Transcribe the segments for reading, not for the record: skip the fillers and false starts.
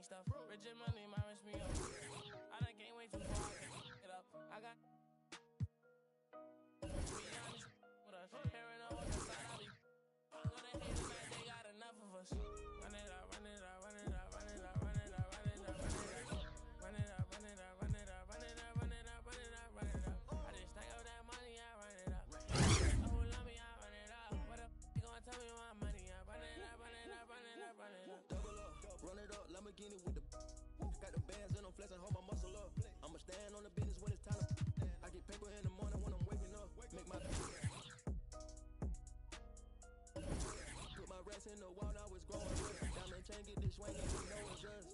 stuff. Rich and money, my wrist me up. I done gained way too far, I can't it up. I got be honest with us. Hearing all the side, I be know they hate it, man, they got enough of us. Run it up, run it up, run it up, run it up, run it up, run it up, run it up, run it up, run it up, run it up, run it up, run it up, run it up. I just stack up that money, I run it up. Oh, who love me, I run it up. What up, you gonna tell me my money? I run it up, run it up, run it up, run it up. Double up, run it up, Lamborghini with the got the bands and I'm flexing, hold my muscle up. I'ma stand on the business when it's time to I get paper in the morning when I'm waking up. Make my put my rats in the wall, now it's growing. Diamond chain, get this swinging, they know it's us.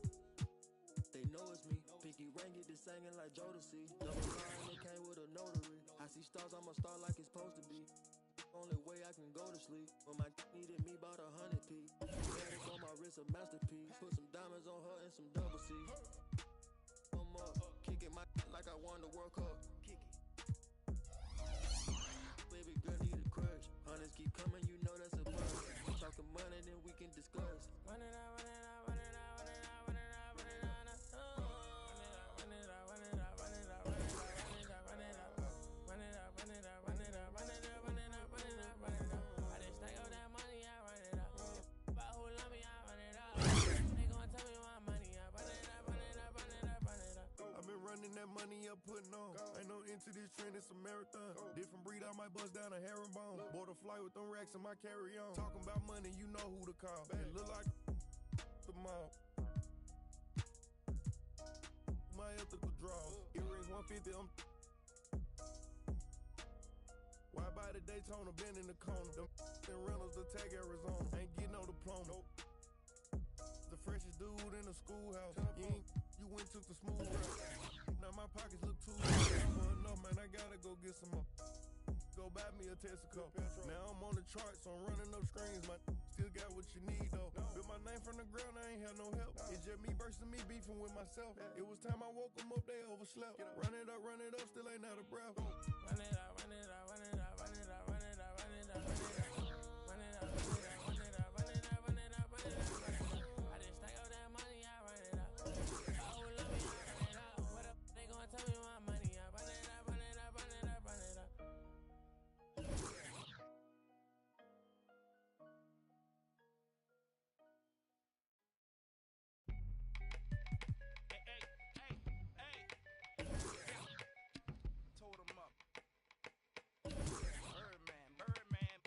They know it's me. Pinky ring, get this singing like Jodeci. Double line, it came with a notary. I see stars, I'm a star like it's supposed to be. Only way I can go to sleep. When my needed me, bought 100 P. Had on my wrist, a masterpiece. Put some diamonds on her and some double C. I'm up, kicking my like I won the World Cup. Kick it. Baby girl need a crush. Hunters keep coming, you know that's a must. Talking money, then we can discuss. Run it up, run it up, run it up, run it up, run it up, run it up, run it up, run it up, run it up, run it up, run it up, run it up, run it up, run it up, run it up, run it up, run it up, run it up, run it up, run it up. I just stack up that money, I run it up. But who love me, I run it up. They gon' tell me my money, I run it up, run it up, run it up, run it up. I've been running that money up, putting on. Ain't no into this trend, it's a marathon. Different breed, I might bust down a herringbone. Bought a flight with them racks in my carry-on. Talking about money, you know who to call. It look like the mall. My ethical draws. Earrings 150, I'm why by the Daytona, been in the corner. Them rentals, the tag Arizona. Ain't getting no diploma. The freshest dude in the schoolhouse. You went took the smooth route. Now my pockets look too for enough, man. I gotta go get some more. Go buy me a Texaco. Now I'm on the charts, so I'm running up screens. My still got what you need though. Built my name from the ground, I ain't had no help. It's just me versus me beefing with myself. It was time I woke them up, they overslept. Run it up, still ain't out of breath. Run it up, run it up, run it up, run it up, run it up, run it up, run it up, run it up, run it up, run it up, run it up, run it up, run it up, run it up. I just stack up that money, I run it up. Oh, who love me, I run it up. What up, they gon' tell me my money, I run it up, run it up, run it up, run it up. Told him up. Birdman.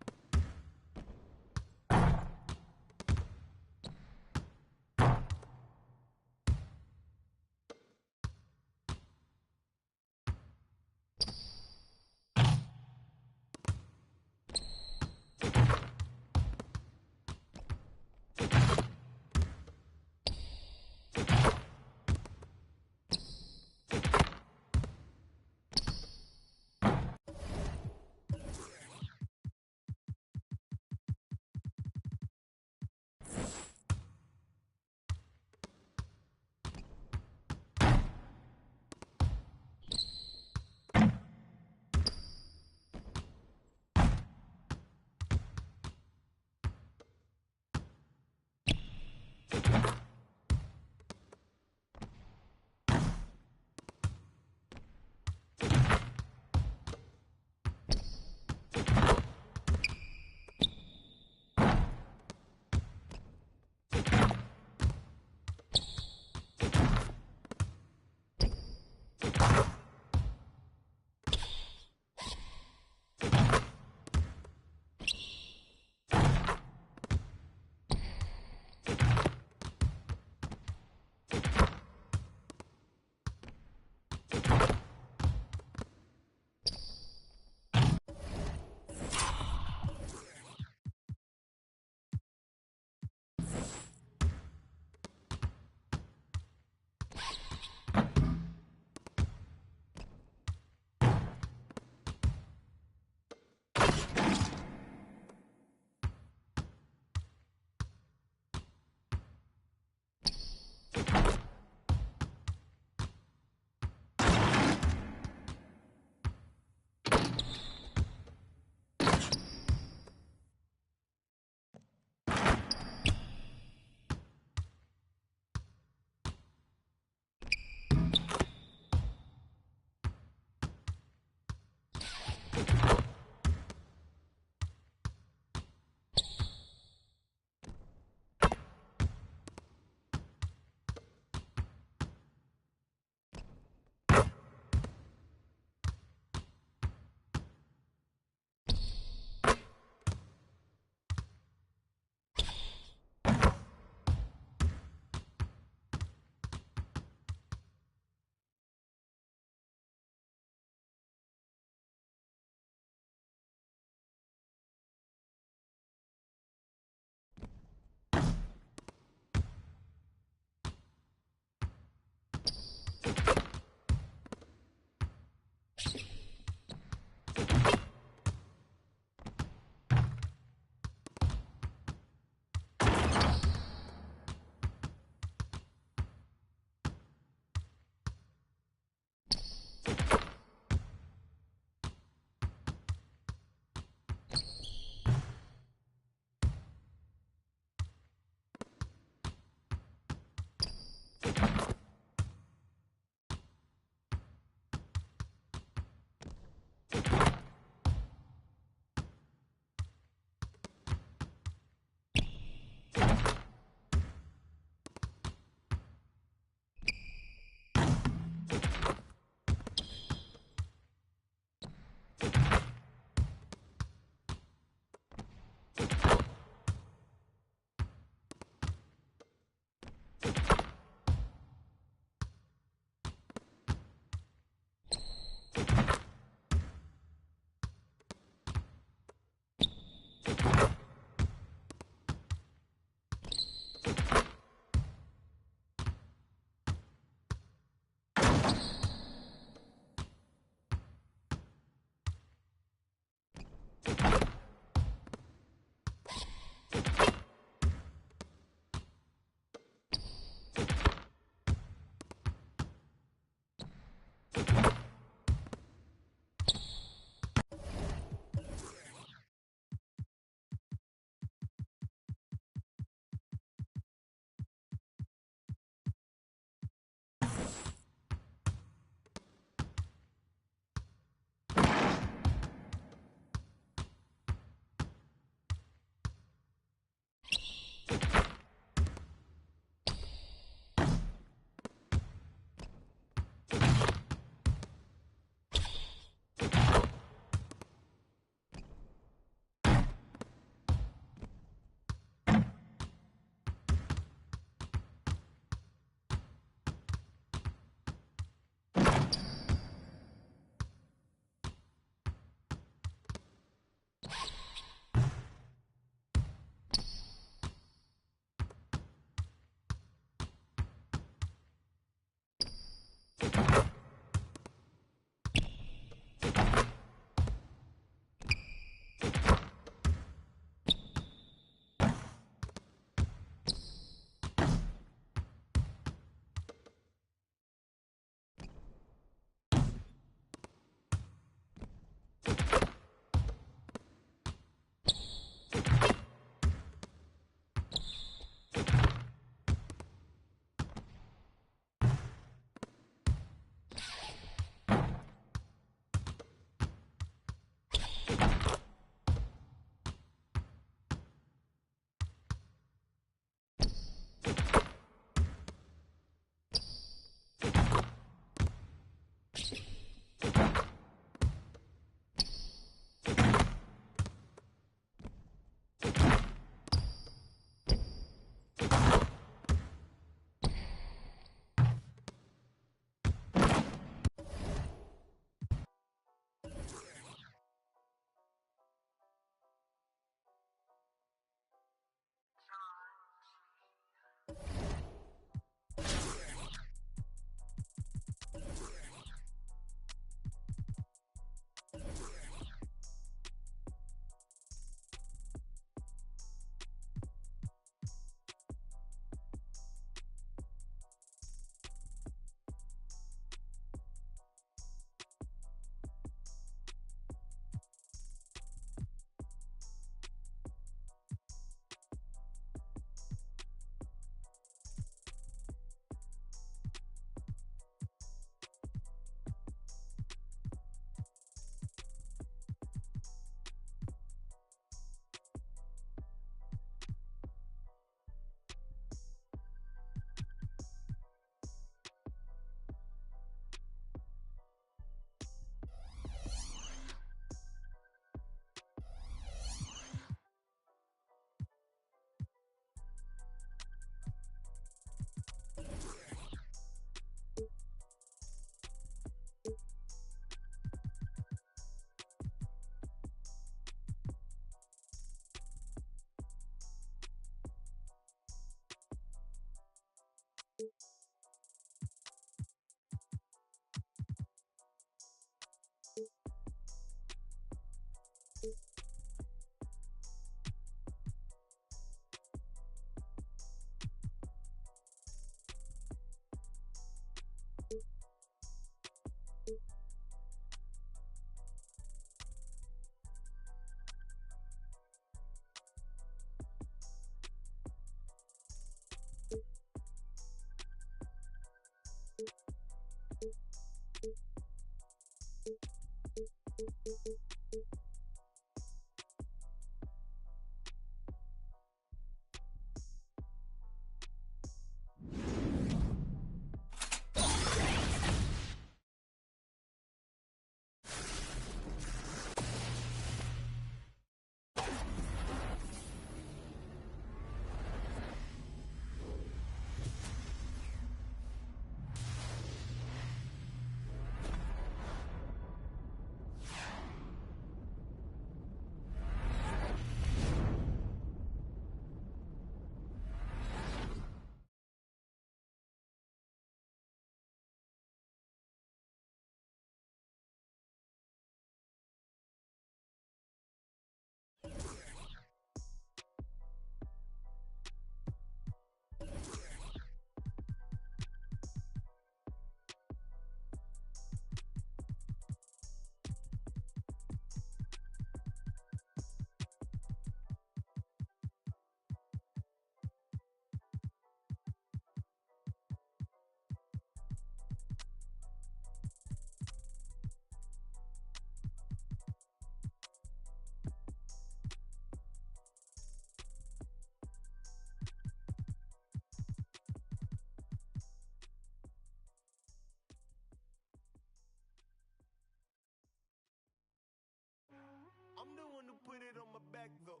it on my back though.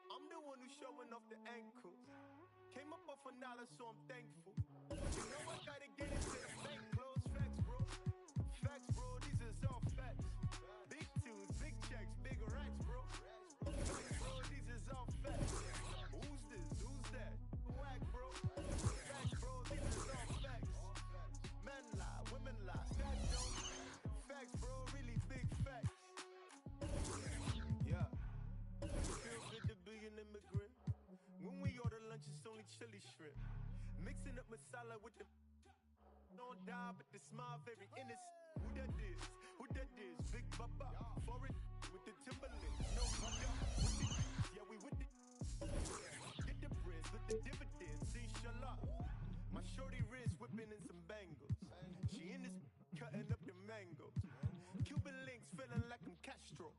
I'm the one who's showing off the ankles. Came up off a dollar, so I'm thankful. You know I gotta get into the bank clothes. Facts, bro. Facts, bro. These is all facts. Big tunes, big checks, big racks, bro. Facts, bro. These is all facts. Who's this? Who's that? Whack, bro. Facts, bro. These is all facts. Men lie, women lie. Facts, don't. Facts, bro. Really big facts. Yeah. Feel good to be an immigrant. When we order lunch, it's only chili shrimp. Mixing up masala with the don't die, but the smile very innocent. Who that is? Who that is? Big Baba. Foreign with the Timberlands. No Buddha. Yeah, we with the get the breads with the dividends. Inshallah. My shorty wrist whipping in some bangles. She in this cutting up the mangoes. Cuban links feeling like I'm Castro.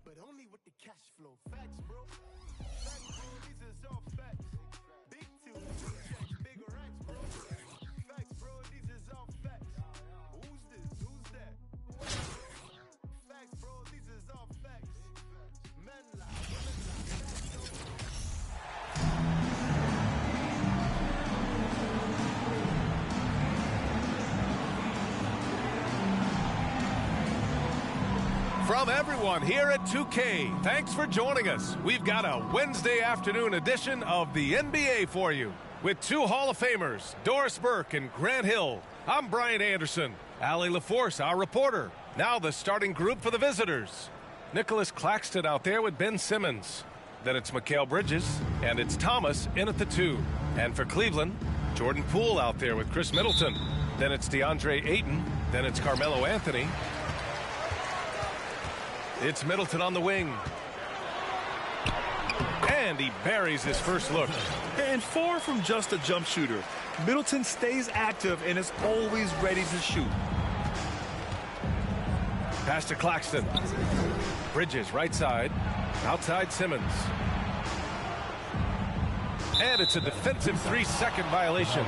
But only with the cash flow. Facts, bro. Facts, bro. These is all facts. Big tunes, big checks, big racks, bro. Facts, bro. These is all facts. Who's this? Who's that? Facts, bro. These is all facts. Men lie, women lie. From everyone here at 2K, thanks for joining us. We've got a Wednesday afternoon edition of the NBA for you. With two Hall of Famers, Doris Burke and Grant Hill. I'm Brian Anderson. Allie LaForce, our reporter. Now the starting group for the visitors. Nicholas Claxton out there with Ben Simmons. Then it's Mikal Bridges, and it's Thomas in at the 2. And for Cleveland, Jordan Poole out there with Chris Middleton. Then it's DeAndre Ayton. Then it's Carmelo Anthony. It's Middleton on the wing. And he buries his first look. And far from just a jump shooter, Middleton stays active and is always ready to shoot. Pass to Claxton. Bridges right side. Outside Simmons. And it's a defensive 3-second violation.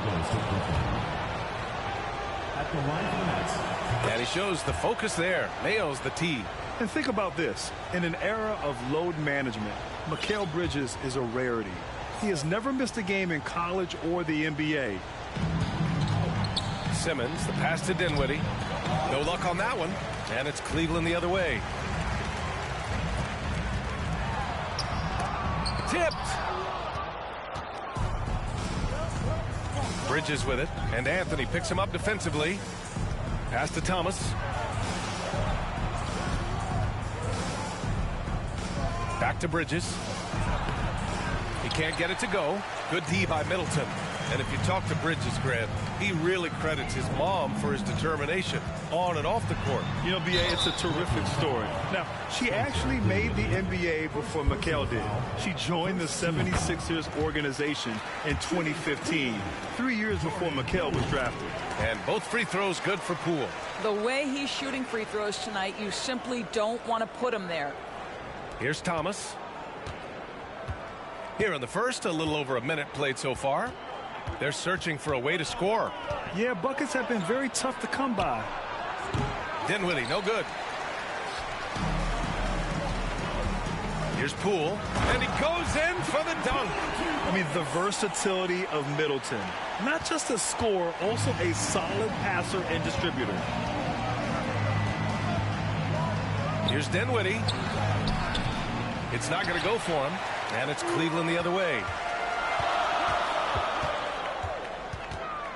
And he shows the focus there. Nails the tee. And think about this. In an era of load management, Mikal Bridges is a rarity. He has never missed a game in college or the NBA. Simmons, the pass to Dinwiddie. No luck on that one. And it's Cleveland the other way. Tipped. Bridges with it. And Anthony picks him up defensively. Pass to Thomas. Back to Bridges. He can't get it to go. Good D by Middleton. And if you talk to Bridges, Grant, he really credits his mom for his determination on and off the court. You know, B.A., it's a terrific story. Now, she actually made the NBA before Mikal did. She joined the 76ers organization in 2015, 3 years before Mikal was drafted. And both free throws good for Poole. The way he's shooting free throws tonight, you simply don't want to put him there. Here's Thomas. Here in the first, a little over a minute played so far. They're searching for a way to score. Yeah, buckets have been very tough to come by. Dinwiddie, no good. Here's Poole, and he goes in for the dunk. I mean, the versatility of Middleton. Not just a scorer, also a solid passer and distributor. Here's Dinwiddie. It's not going to go for him, and it's Cleveland the other way.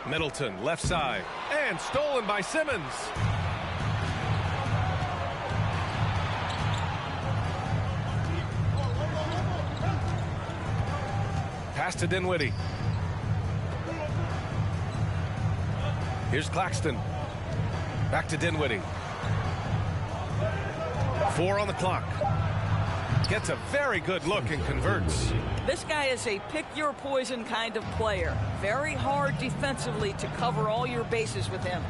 Middleton, left side, and stolen by Simmons. Pass to Dinwiddie. Here's Claxton. Back to Dinwiddie. 4 on the clock. Gets a very good look and converts. This guy is a pick-your-poison kind of player. Very hard defensively to cover all your bases with him.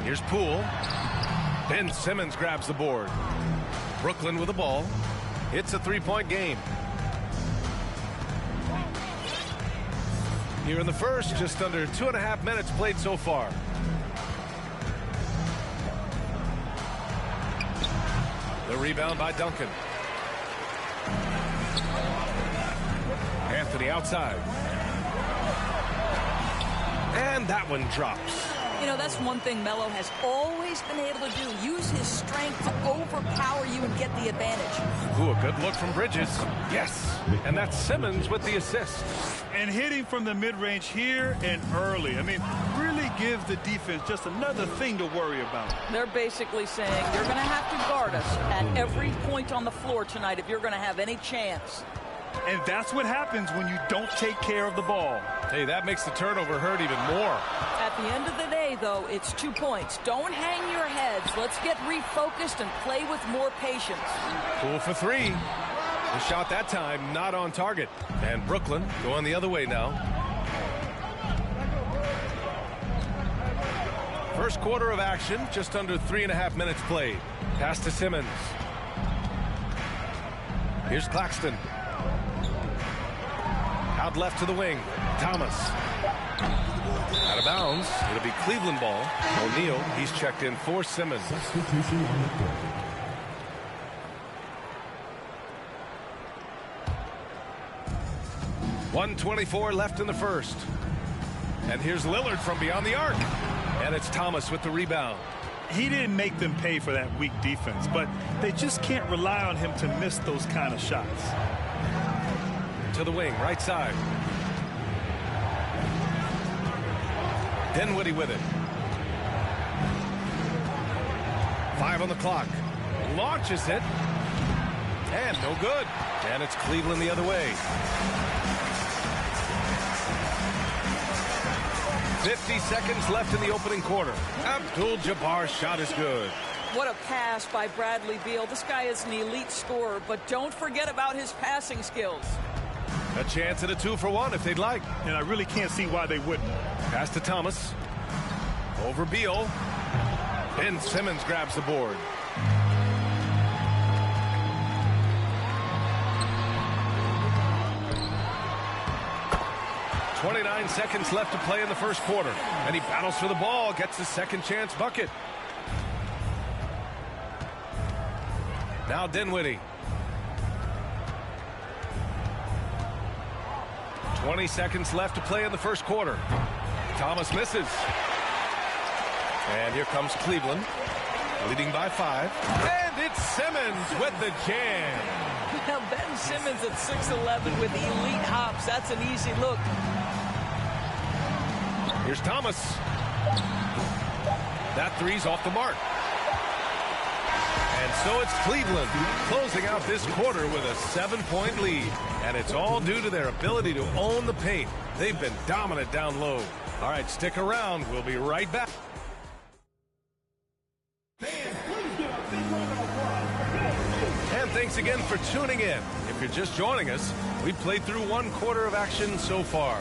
Here's Poole. Ben Simmons grabs the board. Brooklyn with the ball. It's a three-point game. Here in the first, just under 2.5 minutes played so far. The rebound by Duncan. Anthony outside. And that one drops. You know, that's one thing Melo has always been able to do. Use his strength to overpower you and get the advantage. Ooh, a good look from Bridges. Yes. And that's Simmons with the assist. And hitting from the mid-range here and early. I mean, really gives the defense just another thing to worry about. They're basically saying you're going to have to guard us at every point on the floor tonight if you're going to have any chance. And that's what happens when you don't take care of the ball. Hey, that makes the turnover hurt even more. At the end of the day, though, it's 2 points. Don't hang your heads. Let's get refocused and play with more patience. Cool for three. The shot that time not on target. And Brooklyn going the other way now. First quarter of action, just under 3.5 minutes played. Pass to Simmons. Here's Claxton. Out left to the wing. Thomas. Out of bounds. It'll be Cleveland ball. O'Neal, he's checked in for Simmons. .124 left in the first. And here's Lillard from beyond the arc. And it's Thomas with the rebound. He didn't make them pay for that weak defense, but they just can't rely on him to miss those kind of shots. To the wing, right side. Dinwiddie with it. 5 on the clock. Launches it. And no good. And it's Cleveland the other way. 50 seconds left in the opening quarter. Abdul-Jabbar's shot is good. What a pass by Bradley Beal. This guy is an elite scorer, but don't forget about his passing skills. A chance at a 2-for-1 if they'd like. And I really can't see why they wouldn't. Pass to Thomas. Over Beal. Ben Simmons grabs the board. .29 seconds left to play in the first quarter. And he battles for the ball, gets his second chance bucket. Now Dinwiddie. 20 seconds left to play in the first quarter. Thomas misses. And here comes Cleveland, leading by 5. And it's Simmons with the jam. Now Ben Simmons at 6'11" with elite hops. That's an easy look. Here's Thomas. That three's off the mark. And so it's Cleveland closing out this quarter with a 7-point lead. And it's all due to their ability to own the paint. They've been dominant down low. All right, stick around. We'll be right back. And thanks again for tuning in. If you're just joining us, we've played through 1 quarter of action so far.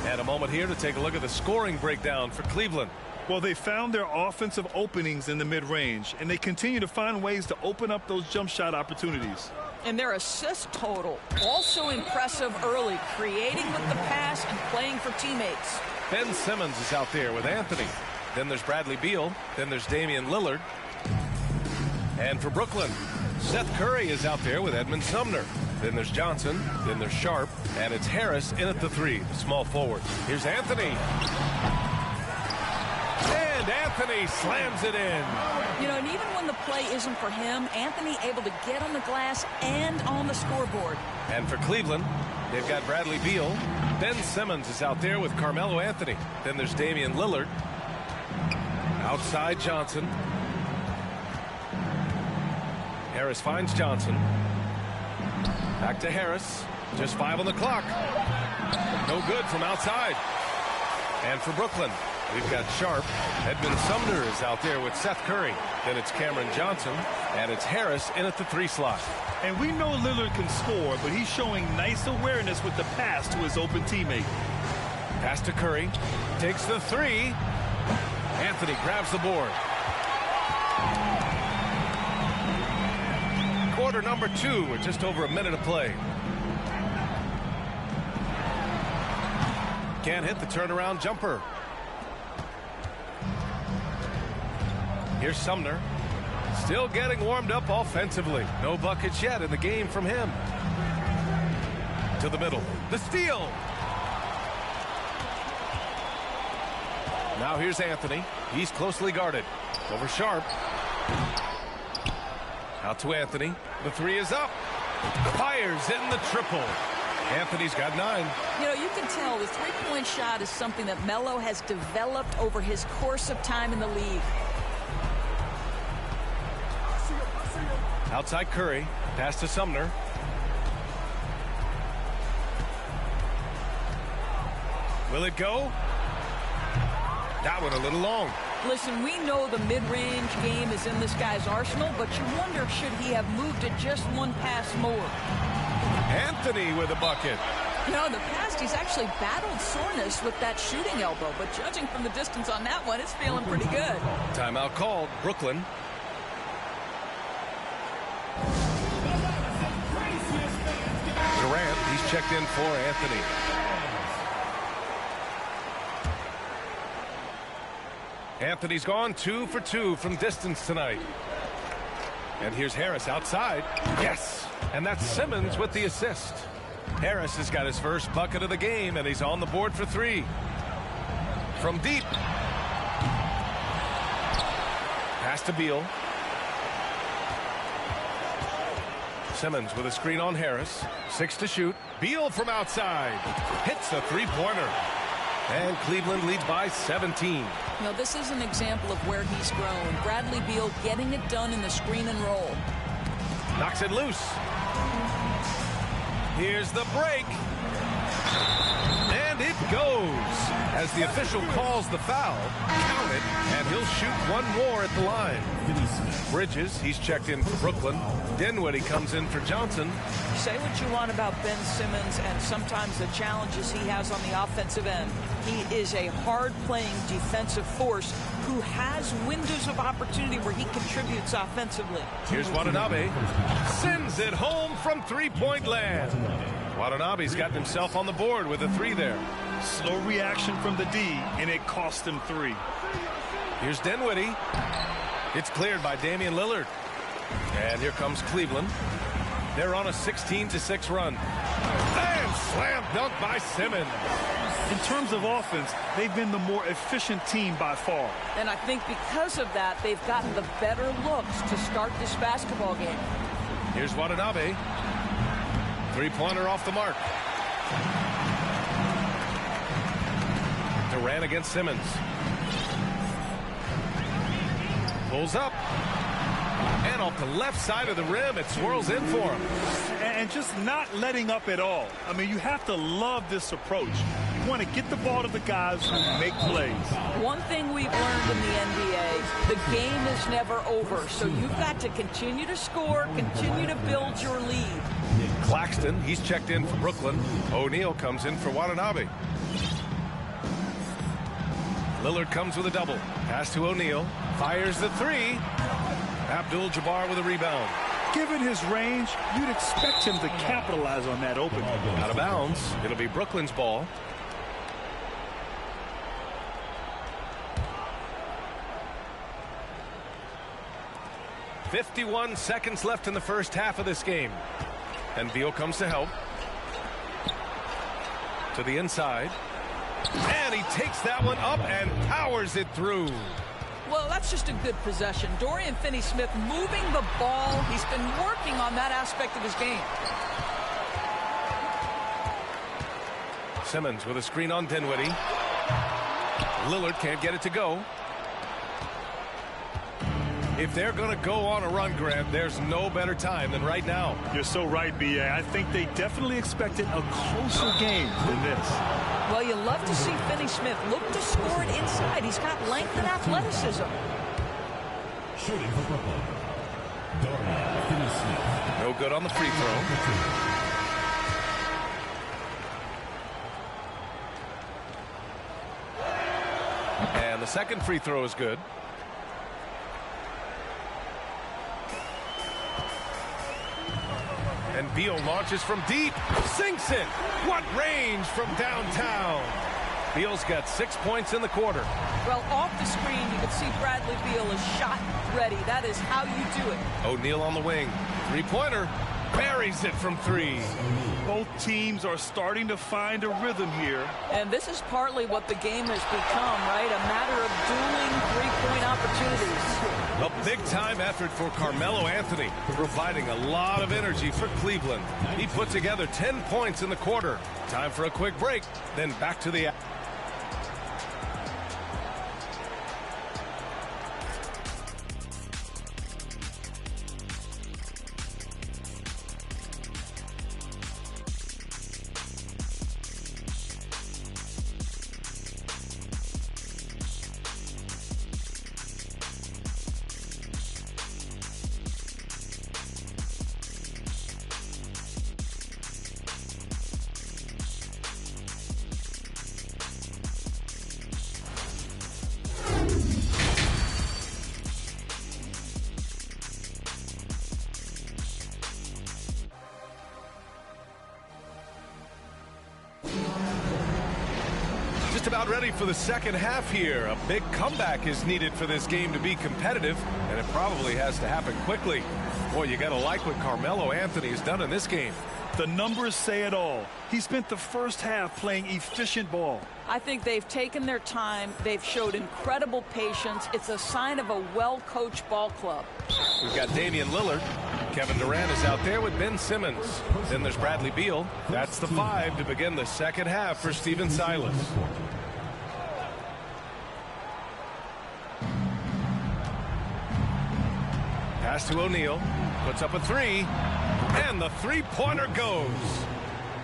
And a moment here to take a look at the scoring breakdown for Cleveland. Well, they found their offensive openings in the mid-range, and they continue to find ways to open up those jump shot opportunities. And their assist total, also impressive early, creating with the pass and playing for teammates. Ben Simmons is out there with Anthony. Then there's Bradley Beal. Then there's Damian Lillard. And for Brooklyn, Seth Curry is out there with Edmund Sumner. Then there's Johnson. Then there's Sharp. And it's Harris in at the 3, the small forward. Here's Anthony. And Anthony slams it in. You know, and even when the play isn't for him, Anthony able to get on the glass and on the scoreboard. And for Cleveland, they've got Bradley Beal. Ben Simmons is out there with Carmelo Anthony. Then there's Damian Lillard. Outside Johnson. Harris finds Johnson. Back to Harris. Just 5 on the clock. No good from outside. And for Brooklyn, we've got Sharp. Edmund Sumner is out there with Seth Curry. Then it's Cameron Johnson. And it's Harris in at the 3 slot. And we know Lillard can score, but he's showing nice awareness with the pass to his open teammate. Pass to Curry. Takes the 3. Anthony grabs the board. Quarter number 2 with just over a minute of play. Can't hit the turnaround jumper. Here's Sumner. Still getting warmed up offensively. No buckets yet in the game from him. To the middle. The steal. Now here's Anthony. He's closely guarded. Over Sharp. Out to Anthony. The three is up. Fires in the triple. Anthony's got 9. You know, you can tell the three-point shot is something that Melo has developed over his course of time in the league. Outside Curry. Pass to Sumner. Will it go? That one a little long. Listen, we know the mid-range game is in this guy's arsenal, but you wonder, should he have moved it just one pass more? Anthony with a bucket. You know, in the past, he's actually battled soreness with that shooting elbow, but judging from the distance on that one, it's feeling pretty good. Timeout called. Brooklyn. Durant, he's checked in for Anthony. Anthony's gone 2 for 2 from distance tonight. And here's Harris outside. Yes! And that's Simmons with the assist. Harris has got his first bucket of the game, and he's on the board for 3. From deep. Pass to Beal. Simmons with a screen on Harris. 6 to shoot. Beal from outside. Hits a three-pointer. And Cleveland leads by 17. You know, this is an example of where he's grown. Bradley Beal getting it done in the screen and roll. Knocks it loose. Here's the break. And it goes. As the official calls the foul, count it, and he'll shoot one more at the line. Bridges, he's checked in for Brooklyn. Dinwiddie comes in for Johnson. Say what you want about Ben Simmons and sometimes the challenges he has on the offensive end. He is a hard-playing defensive force who has windows of opportunity where he contributes offensively. Here's Watanabe. Sends it home from three-point land. Watanabe's gotten himself on the board with a 3 there. Slow reaction from the D, and it cost him 3. Here's Dinwiddie. It's cleared by Damian Lillard. And here comes Cleveland. They're on a 16-6 run. And slam dunk by Simmons. In terms of offense, they've been the more efficient team by far. And I think because of that, they've gotten the better looks to start this basketball game. Here's Watanabe. Three-pointer off the mark. Durant against Simmons. Pulls up. And off the left side of the rim, it swirls in for him. And just not letting up at all. I mean, you have to love this approach. You want to get the ball to the guys who make plays. One thing we've learned in the NBA, the game is never over. So you've got to continue to score, continue to build your lead. Claxton, he's checked in for Brooklyn. O'Neal comes in for Watanabe. Lillard comes with a double. Pass to O'Neal. Fires the 3. Abdul-Jabbar with a rebound. Given his range, you'd expect him to capitalize on that opening. Out of bounds. It'll be Brooklyn's ball. "51 seconds left in the first half of this game. And Beal comes to help. To the inside. And he takes that one up and powers it through. Well, that's just a good possession. Dorian Finney-Smith moving the ball. He's been working on that aspect of his game. Simmons with a screen on Dinwiddie. Lillard can't get it to go. If they're going to go on a run, Grant, there's no better time than right now. You're so right, B.A. I think they definitely expected a closer game than this. Well, you love to see Finney-Smith look to score it inside. He's got length and athleticism. Shooting for Brooklyn, Dorian Finney-Smith. No good on the free throw. And the second free throw is good. And Beal launches from deep. Sinks it. What range from downtown. Beal's got 6 points in the quarter. Well, off the screen, you can see Bradley Beal is shot ready. That is how you do it. O'Neal on the wing. Three-pointer. buries it from 3. Both teams are starting to find a rhythm here. And this is partly what the game has become, right? A matter of dueling 3-point opportunities. A big-time effort for Carmelo Anthony, providing a lot of energy for Cleveland. He put together 10 points in the quarter. Time for a quick break, then back to the... Just about ready for the second half here. A big comeback is needed for this game to be competitive, and it probably has to happen quickly. Boy, you got to like what Carmelo Anthony has done in this game. The numbers say it all. He spent the first half playing efficient ball. I think they've taken their time. They've showed incredible patience. It's a sign of a well-coached ball club. We've got Damian Lillard. Kevin Durant is out there with Ben Simmons. Then there's Bradley Beal. That's the 5 to begin the second half for Stephen Silas. Pass to O'Neal. Puts up a 3. And the three-pointer goes.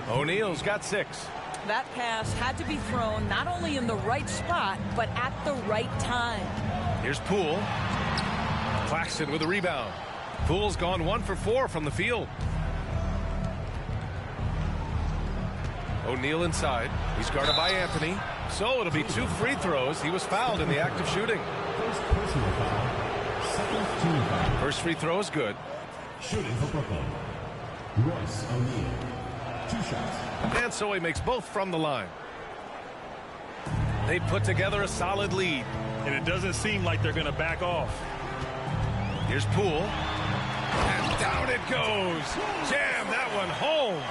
O'Neal's got 6. That pass had to be thrown not only in the right spot, but at the right time. Here's Poole. Claxton with a rebound. Poole's gone 1 for 4 from the field. O'Neal inside. He's guarded by Anthony. So it'll be 2 free throws. He was fouled in the act of shooting. First free throw is good. Shooting for Brooklyn, Royce O'Neal. 2 shots. And so he makes both from the line. They put together a solid lead. And it doesn't seem like they're going to back off. Here's Poole. And down it goes. Jam that one home.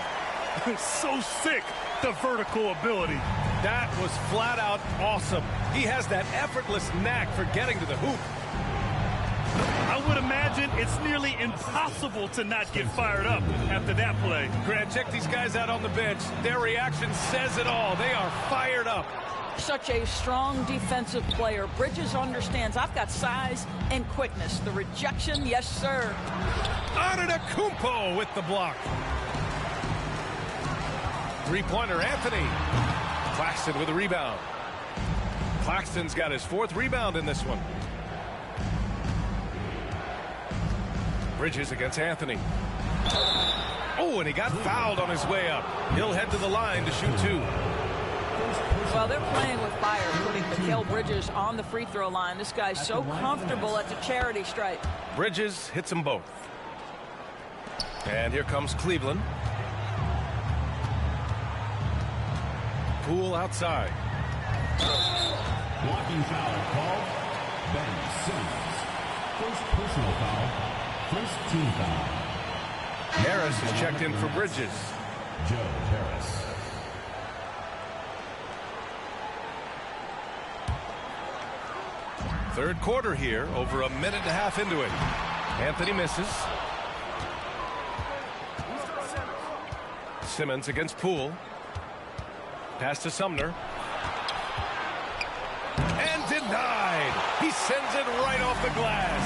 So sick, the vertical ability. That was flat out awesome. He has that effortless knack for getting to the hoop. I would imagine it's nearly impossible to not get fired up after that play. Grant, check these guys out on the bench. Their reaction says it all. They are fired up. Such a strong defensive player. Bridges understands I've got size and quickness. The rejection, yes, sir. Antetokounmpo with the block. Three-pointer, Anthony. Claxton with a rebound. Claxton's got his 4th rebound in this one. Bridges against Anthony. Oh, and he got fouled on his way up. He'll head to the line to shoot 2. Well, they're playing with fire, putting Mikal Bridges on the free throw line. This guy's so comfortable at the charity stripe. Bridges hits them both. And here comes Cleveland. Poole outside. Blocking foul called. Ben Simmons. First personal foul. First team foul. Harris is checked in for Bridges. Joe Harris. Third quarter here, over a minute and a half into it. Anthony misses. Simmons against Poole. Pass to Sumner. And denied. He sends it right off the glass.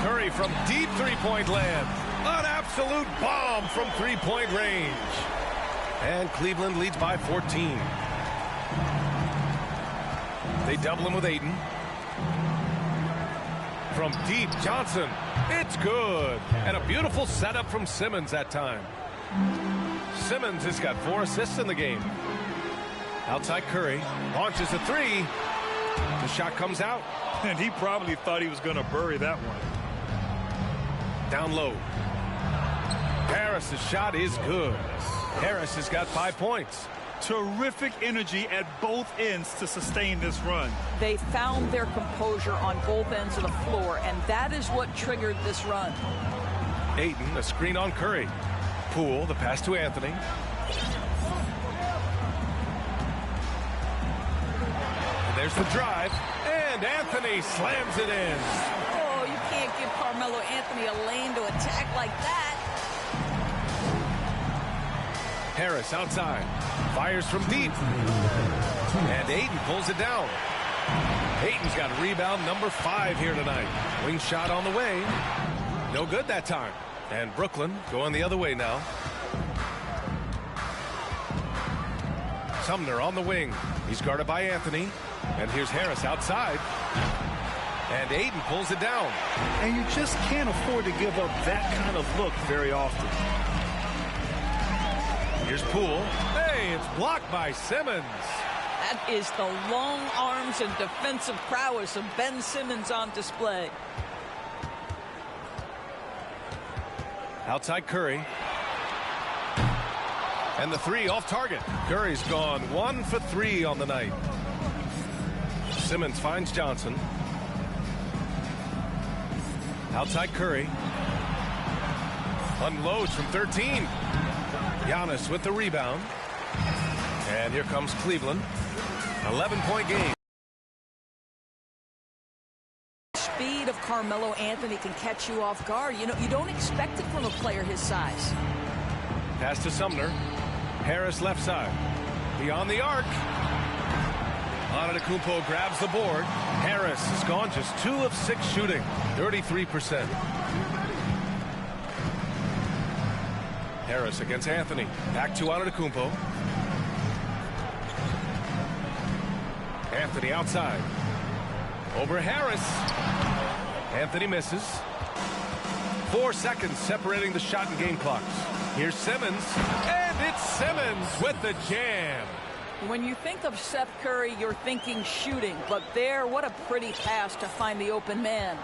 Curry from deep three-point land. An absolute bomb from three-point range. And Cleveland leads by 14. They double him with Ayton. From deep, Johnson. It's good. And a beautiful setup from Simmons that time. Simmons has got 4 assists in the game. Outside Curry. Launches a 3. The shot comes out. And he probably thought he was going to bury that one. Down low. Harris's shot is good. Harris has got 5 points. Terrific energy at both ends to sustain this run. They found their composure on both ends of the floor, and that is what triggered this run. Ayton, a screen on Curry. Poole, the pass to Anthony. And there's the drive, and Anthony slams it in. Oh, you can't give Carmelo Anthony a lane to attack like that. Harris outside, fires from deep, and Ayton pulls it down. Ayton's got rebound number 5 here tonight. Wing shot on the way. No good that time. And Brooklyn going the other way now. Sumner on the wing. He's guarded by Anthony. And here's Harris outside. And Ayton pulls it down. And you just can't afford to give up that kind of look very often. Here's Poole. Hey, it's blocked by Simmons. That is the long arms and defensive prowess of Ben Simmons on display. Outside Curry. And the 3 off target. Curry's gone 1 for 3 on the night. Simmons finds Johnson. Outside Curry. Unloads from 13. Giannis with the rebound. And here comes Cleveland. 11-point game. Speed of Carmelo Anthony can catch you off guard. You know, you don't expect it from a player his size. Pass to Sumner. Harris left side. Beyond the arc. Antetokounmpo grabs the board. Harris has gone just 2 of 6 shooting. 33%. Harris against Anthony. Back to Antetokounmpo. Anthony outside. Over Harris. Anthony misses. 4 seconds separating the shot and game clocks. Here's Simmons. And it's Simmons with the jam. When you think of Seth Curry, you're thinking shooting. But there, what a pretty pass to find the open man.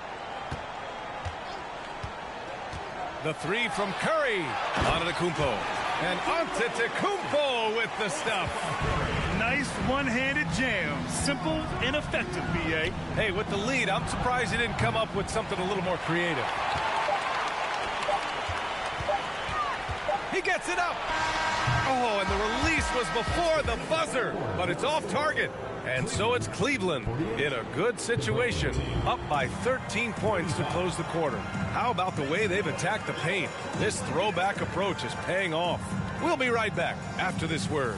The 3 from Curry. Antetokounmpo. And Antetokounmpo with the stuff. Nice one-handed jam. Simple and effective, B.A. Hey, with the lead, I'm surprised he didn't come up with something a little more creative. He gets it up. Oh, and the release was before the buzzer, but it's off target. And so it's Cleveland in a good situation, up by 13 points to close the quarter. How about the way they've attacked the paint? This throwback approach is paying off. We'll be right back after this word.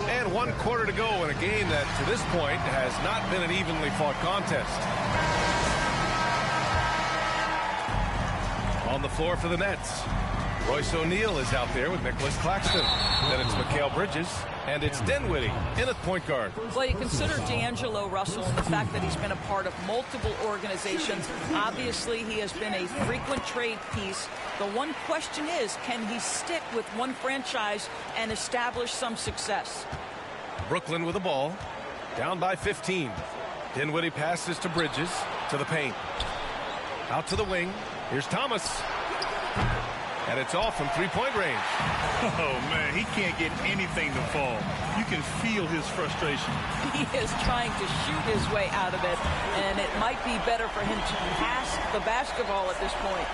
And 1 quarter to go in a game that, to this point, has not been an evenly fought contest. On the floor for the Nets, Royce O'Neal is out there with Nicholas Claxton. Then it's Mikal Bridges, and it's Dinwiddie in at point guard. Well, you consider D'Angelo Russell and the fact that he's been a part of multiple organizations. Obviously, he has been a frequent trade piece. The one question is, can he stick with one franchise and establish some success? Brooklyn with the ball, down by 15. Dinwiddie passes to Bridges, to the paint. Out to the wing. Here's Thomas. And it's off from three-point range. Oh, man, he can't get anything to fall. You can feel his frustration. He is trying to shoot his way out of it, and it might be better for him to pass the basketball at this point.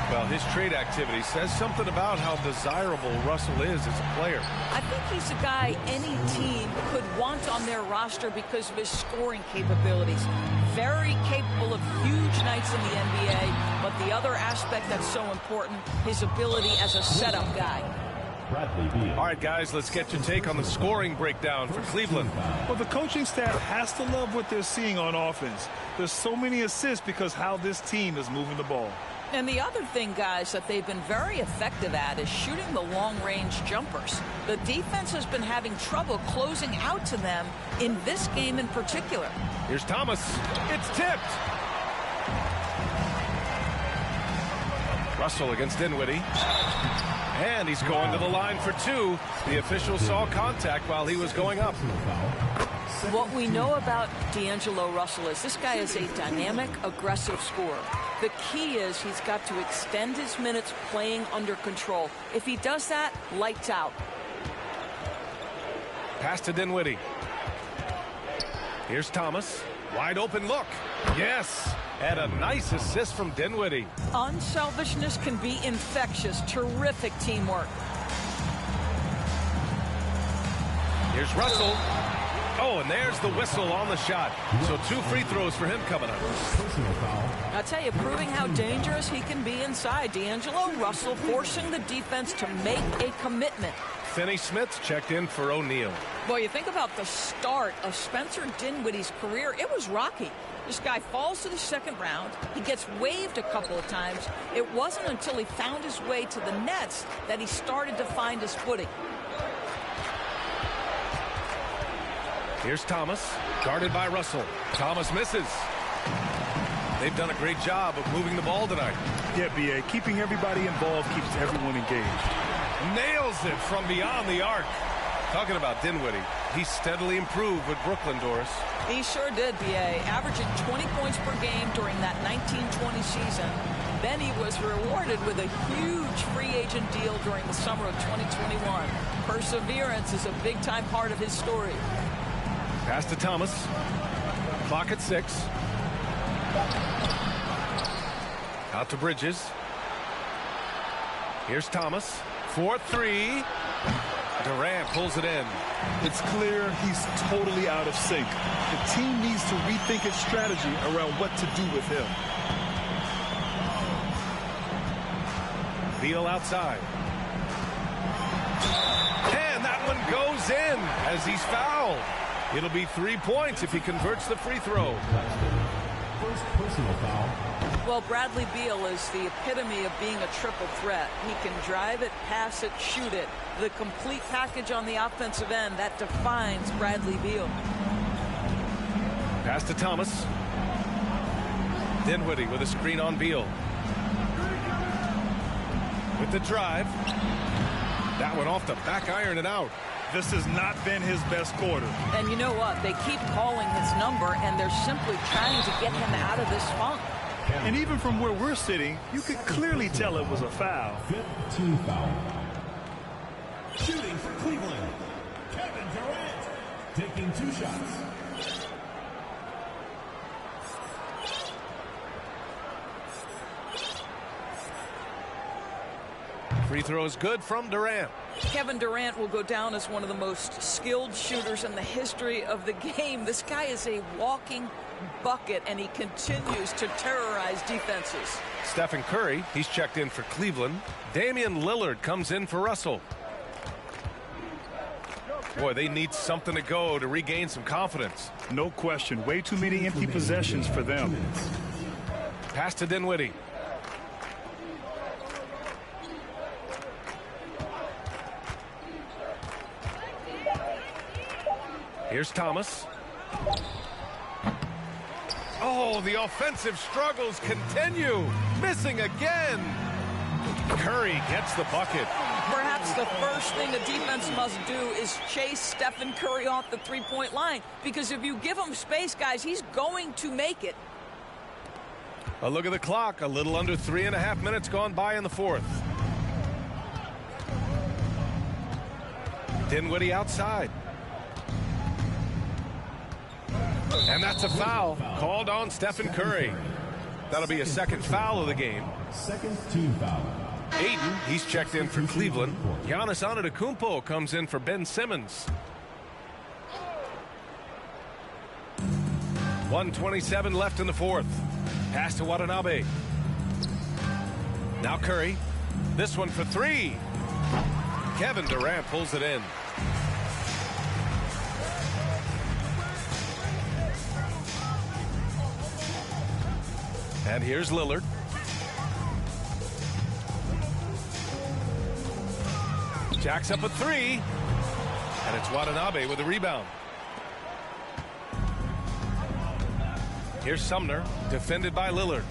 Well, his trade activity says something about how desirable Russell is as a player. I think he's a guy any team could want on their roster because of his scoring capabilities. Very capable of huge nights in the NBA, but the other aspect that's so important, his ability as a setup guy. All right, guys, let's get your take on the scoring breakdown for Cleveland. Well, the coaching staff has to love what they're seeing on offense. There's so many assists because how this team is moving the ball. And the other thing, guys, that they've been very effective at is shooting the long-range jumpers. The defense has been having trouble closing out to them in this game in particular. Here's Thomas. It's tipped. Russell against Dinwiddie. And he's going to the line for two. The official saw contact while he was going up. What we know about D'Angelo Russell is this guy is a dynamic, aggressive scorer. The key is he's got to extend his minutes playing under control. If he does that, lights out. Pass to Dinwiddie. Here's Thomas. Wide open look. Yes. And a nice assist from Dinwiddie. Unselfishness can be infectious. Terrific teamwork. Here's Russell. Oh, and there's the whistle on the shot. So 2 free throws for him coming up. I'll tell you, proving how dangerous he can be inside. D'Angelo Russell forcing the defense to make a commitment. Finney-Smith's checked in for O'Neal. Boy, you think about the start of Spencer Dinwiddie's career. It was rocky. This guy falls to the second round. He gets waived a couple of times. It wasn't until he found his way to the Nets that he started to find his footing. Here's Thomas, guarded by Russell. Thomas misses. They've done a great job of moving the ball tonight. Yeah, B.A. Keeping everybody involved keeps everyone engaged. Nails it from beyond the arc. Talking about Dinwiddie, he steadily improved with Brooklyn, Doris. He sure did, B.A. Averaging 20 points per game during that 19-20 season. Then he was rewarded with a huge free agent deal during the summer of 2021. Perseverance is a big-time part of his story. Pass to Thomas. Clock at 6. Out to Bridges. Here's Thomas. 4-3. Durant pulls it in. It's clear he's totally out of sync. The team needs to rethink its strategy around what to do with him. Beal outside. And that one goes in as he's fouled. It'll be 3 points if he converts the free throw. First personal foul. Well, Bradley Beal is the epitome of being a triple threat. He can drive it, pass it, shoot it. The complete package on the offensive end, that defines Bradley Beal. Pass to Thomas. Dinwiddie with a screen on Beal. With the drive. That one off the back iron and out. This has not been his best quarter. And you know what? They keep calling his number, and they're simply trying to get him out of this funk. And even from where we're sitting, you could clearly tell it was a foul. Fifth team foul. Shooting for Cleveland, Kevin Durant. Taking 2 shots. Free throw is good from Durant. Kevin Durant will go down as one of the most skilled shooters in the history of the game. This guy is a walking bucket, and he continues to terrorize defenses. Stephen Curry, he's checked in for Cleveland. Damian Lillard comes in for Russell. Boy, they need something to go to regain some confidence. No question. Way too many empty possessions for them. Pass to Dinwiddie. Here's Thomas. Oh, the offensive struggles continue. Missing again. Curry gets the bucket. Perhaps the first thing a defense must do is chase Stephen Curry off the three-point line, because if you give him space, guys, he's going to make it. A look at the clock. A little under 3.5 minutes gone by in the fourth. Dinwiddie outside. And that's a foul called on Stephen Curry. That'll be a second foul of the game. Second team foul. Aiden, he's checked in for Cleveland. Giannis Antetokounmpo comes in for Ben Simmons. 1:27 left in the fourth. Pass to Watanabe. Now Curry. This one for 3. Kevin Durant pulls it in. And here's Lillard. Jacks up a 3. And it's Watanabe with a rebound. Here's Sumner, defended by Lillard.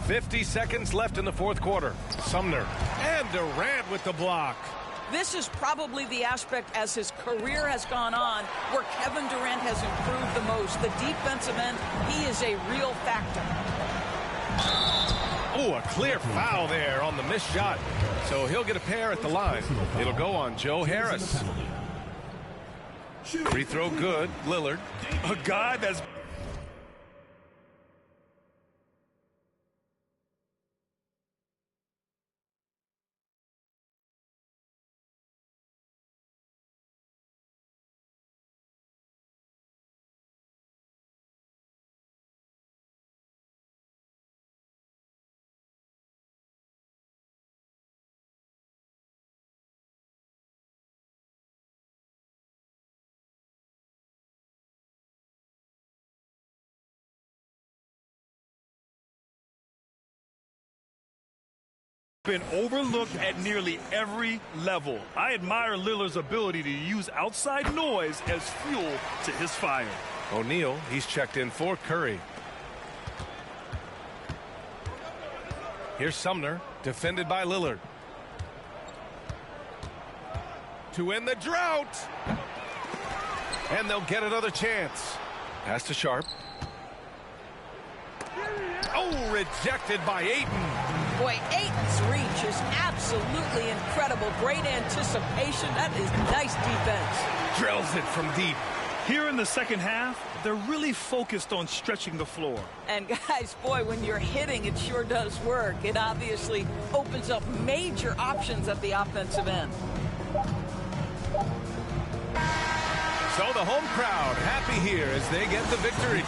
50 seconds left in the fourth quarter. Sumner and Durant with the block. This is probably the aspect as his career has gone on where Kevin Durant has improved the most. The defensive end, he is a real factor. Oh, a clear foul there on the missed shot. So he'll get a pair at the line. It'll go on Joe Harris. Free throw good, Lillard. A guy that's been overlooked at nearly every level. I admire Lillard's ability to use outside noise as fuel to his fire. O'Neal, he's checked in for Curry. Here's Sumner, defended by Lillard. To end the drought. And they'll get another chance. Pass to Sharp. Oh, rejected by Ayton. Boy, Ayton's reach is absolutely incredible. Great anticipation. That is nice defense. Drills it from deep. Here in the second half, they're really focused on stretching the floor. And guys, boy, when you're hitting, it sure does work. It obviously opens up major options at the offensive end. So the home crowd happy here as they get the victory.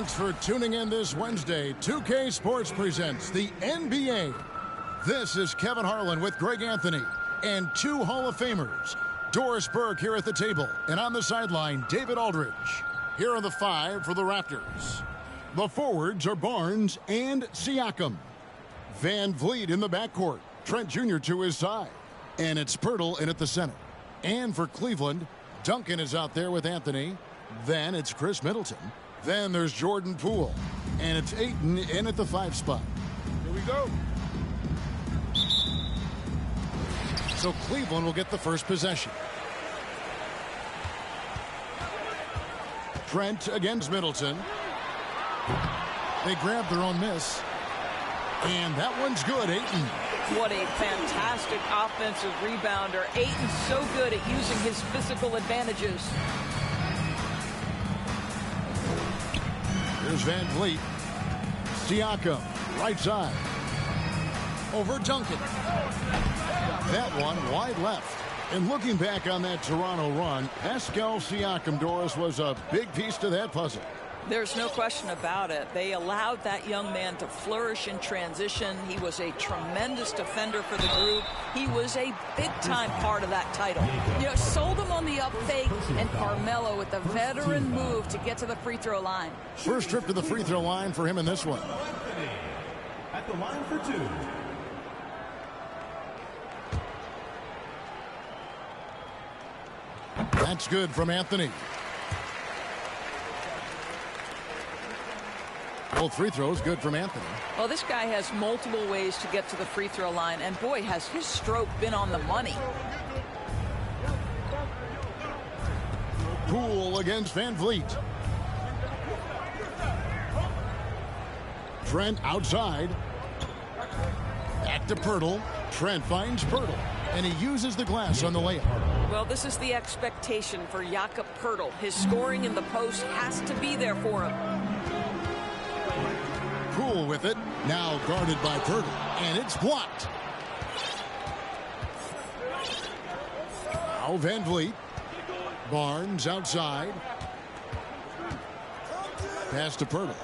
Thanks for tuning in this Wednesday. 2K Sports presents the NBA. This is Kevin Harlan with Greg Anthony and two Hall of Famers. Doris Burke here at the table, and on the sideline, David Aldridge. Here are the five for the Raptors. The forwards are Barnes and Siakam. Van Vliet in the backcourt. Trent Jr. to his side. And it's Pirtle in at the center. And for Cleveland, Duncan is out there with Anthony. Then it's Chris Middleton. Then there's Jordan Poole. And it's Ayton in at the 5 spot. Here we go. So Cleveland will get the first possession. Trent against Middleton. They grab their own miss. And that one's good, Ayton. What a fantastic offensive rebounder. Ayton's so good at using his physical advantages. Here's Van Vliet. Siakam, right side. Over Duncan. That one wide left. And looking back on that Toronto run, Pascal Siakam, Doris, was a big piece to that puzzle. There's no question about it. They allowed that young man to flourish in transition. He was a tremendous defender for the group. He was a big-time part of that title. You know, sold him on the up fake, and Carmelo with the veteran move to get to the free throw line. First trip to the free throw line for him in this one. At the line for two. That's good from Anthony. Both free throws good from Anthony. Well, this guy has multiple ways to get to the free throw line, and boy, has his stroke been on the money. Poole against Van Vliet. Trent outside. Back to Pirtle. Trent finds Pirtle, and he uses the glass on the layup. Well, this is the expectation for Jakob Pirtle. His scoring in the post has to be there for him. Poole with it, now guarded by Pirtle, and it's blocked. Now Van Vliet. Barnes outside. Pass to Pirtle.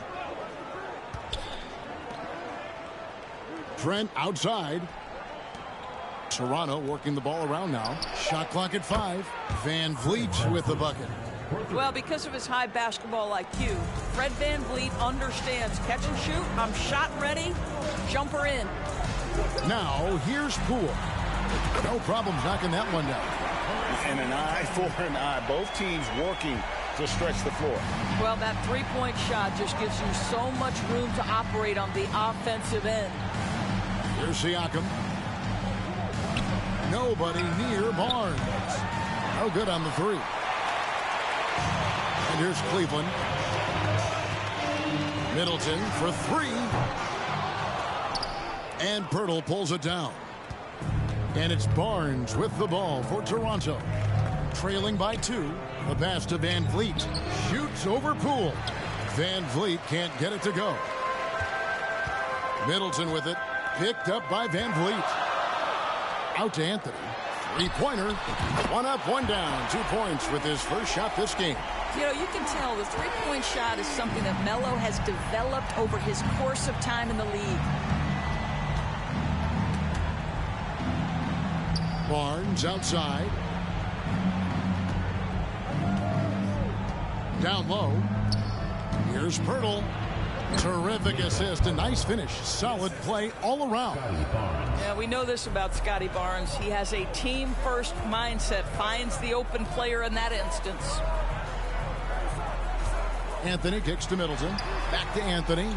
Trent outside. Toronto working the ball around now. Shot clock at 5. Van Vliet with the bucket. Well, because of his high basketball IQ, Fred Van Vliet understands catch and shoot. I'm shot ready. Jumper in. Now here's Poole. No problems knocking that one down. And an eye for an eye. Both teams working to stretch the floor. Well, that three-point shot just gives you so much room to operate on the offensive end. Here's Siakam. Nobody near Barnes. No good on the three. And here's Cleveland. Middleton for 3. And Pirtle pulls it down. And it's Barnes with the ball for Toronto. Trailing by 2. The pass to Van Vliet. Shoots over Poole. Van Vliet can't get it to go. Middleton with it. Picked up by Van Vliet. Out to Anthony. Three-pointer. 1 up, 1 down. 2 points with his first shot this game. You know, you can tell the three-point shot is something that Melo has developed over his course of time in the league. Barnes outside. Down low. Here's Pirtle. Terrific assist. A nice finish. Solid play all around. Yeah, we know this about Scotty Barnes. He has a team-first mindset. Finds the open player in that instance. Anthony kicks to Middleton. Back to Anthony.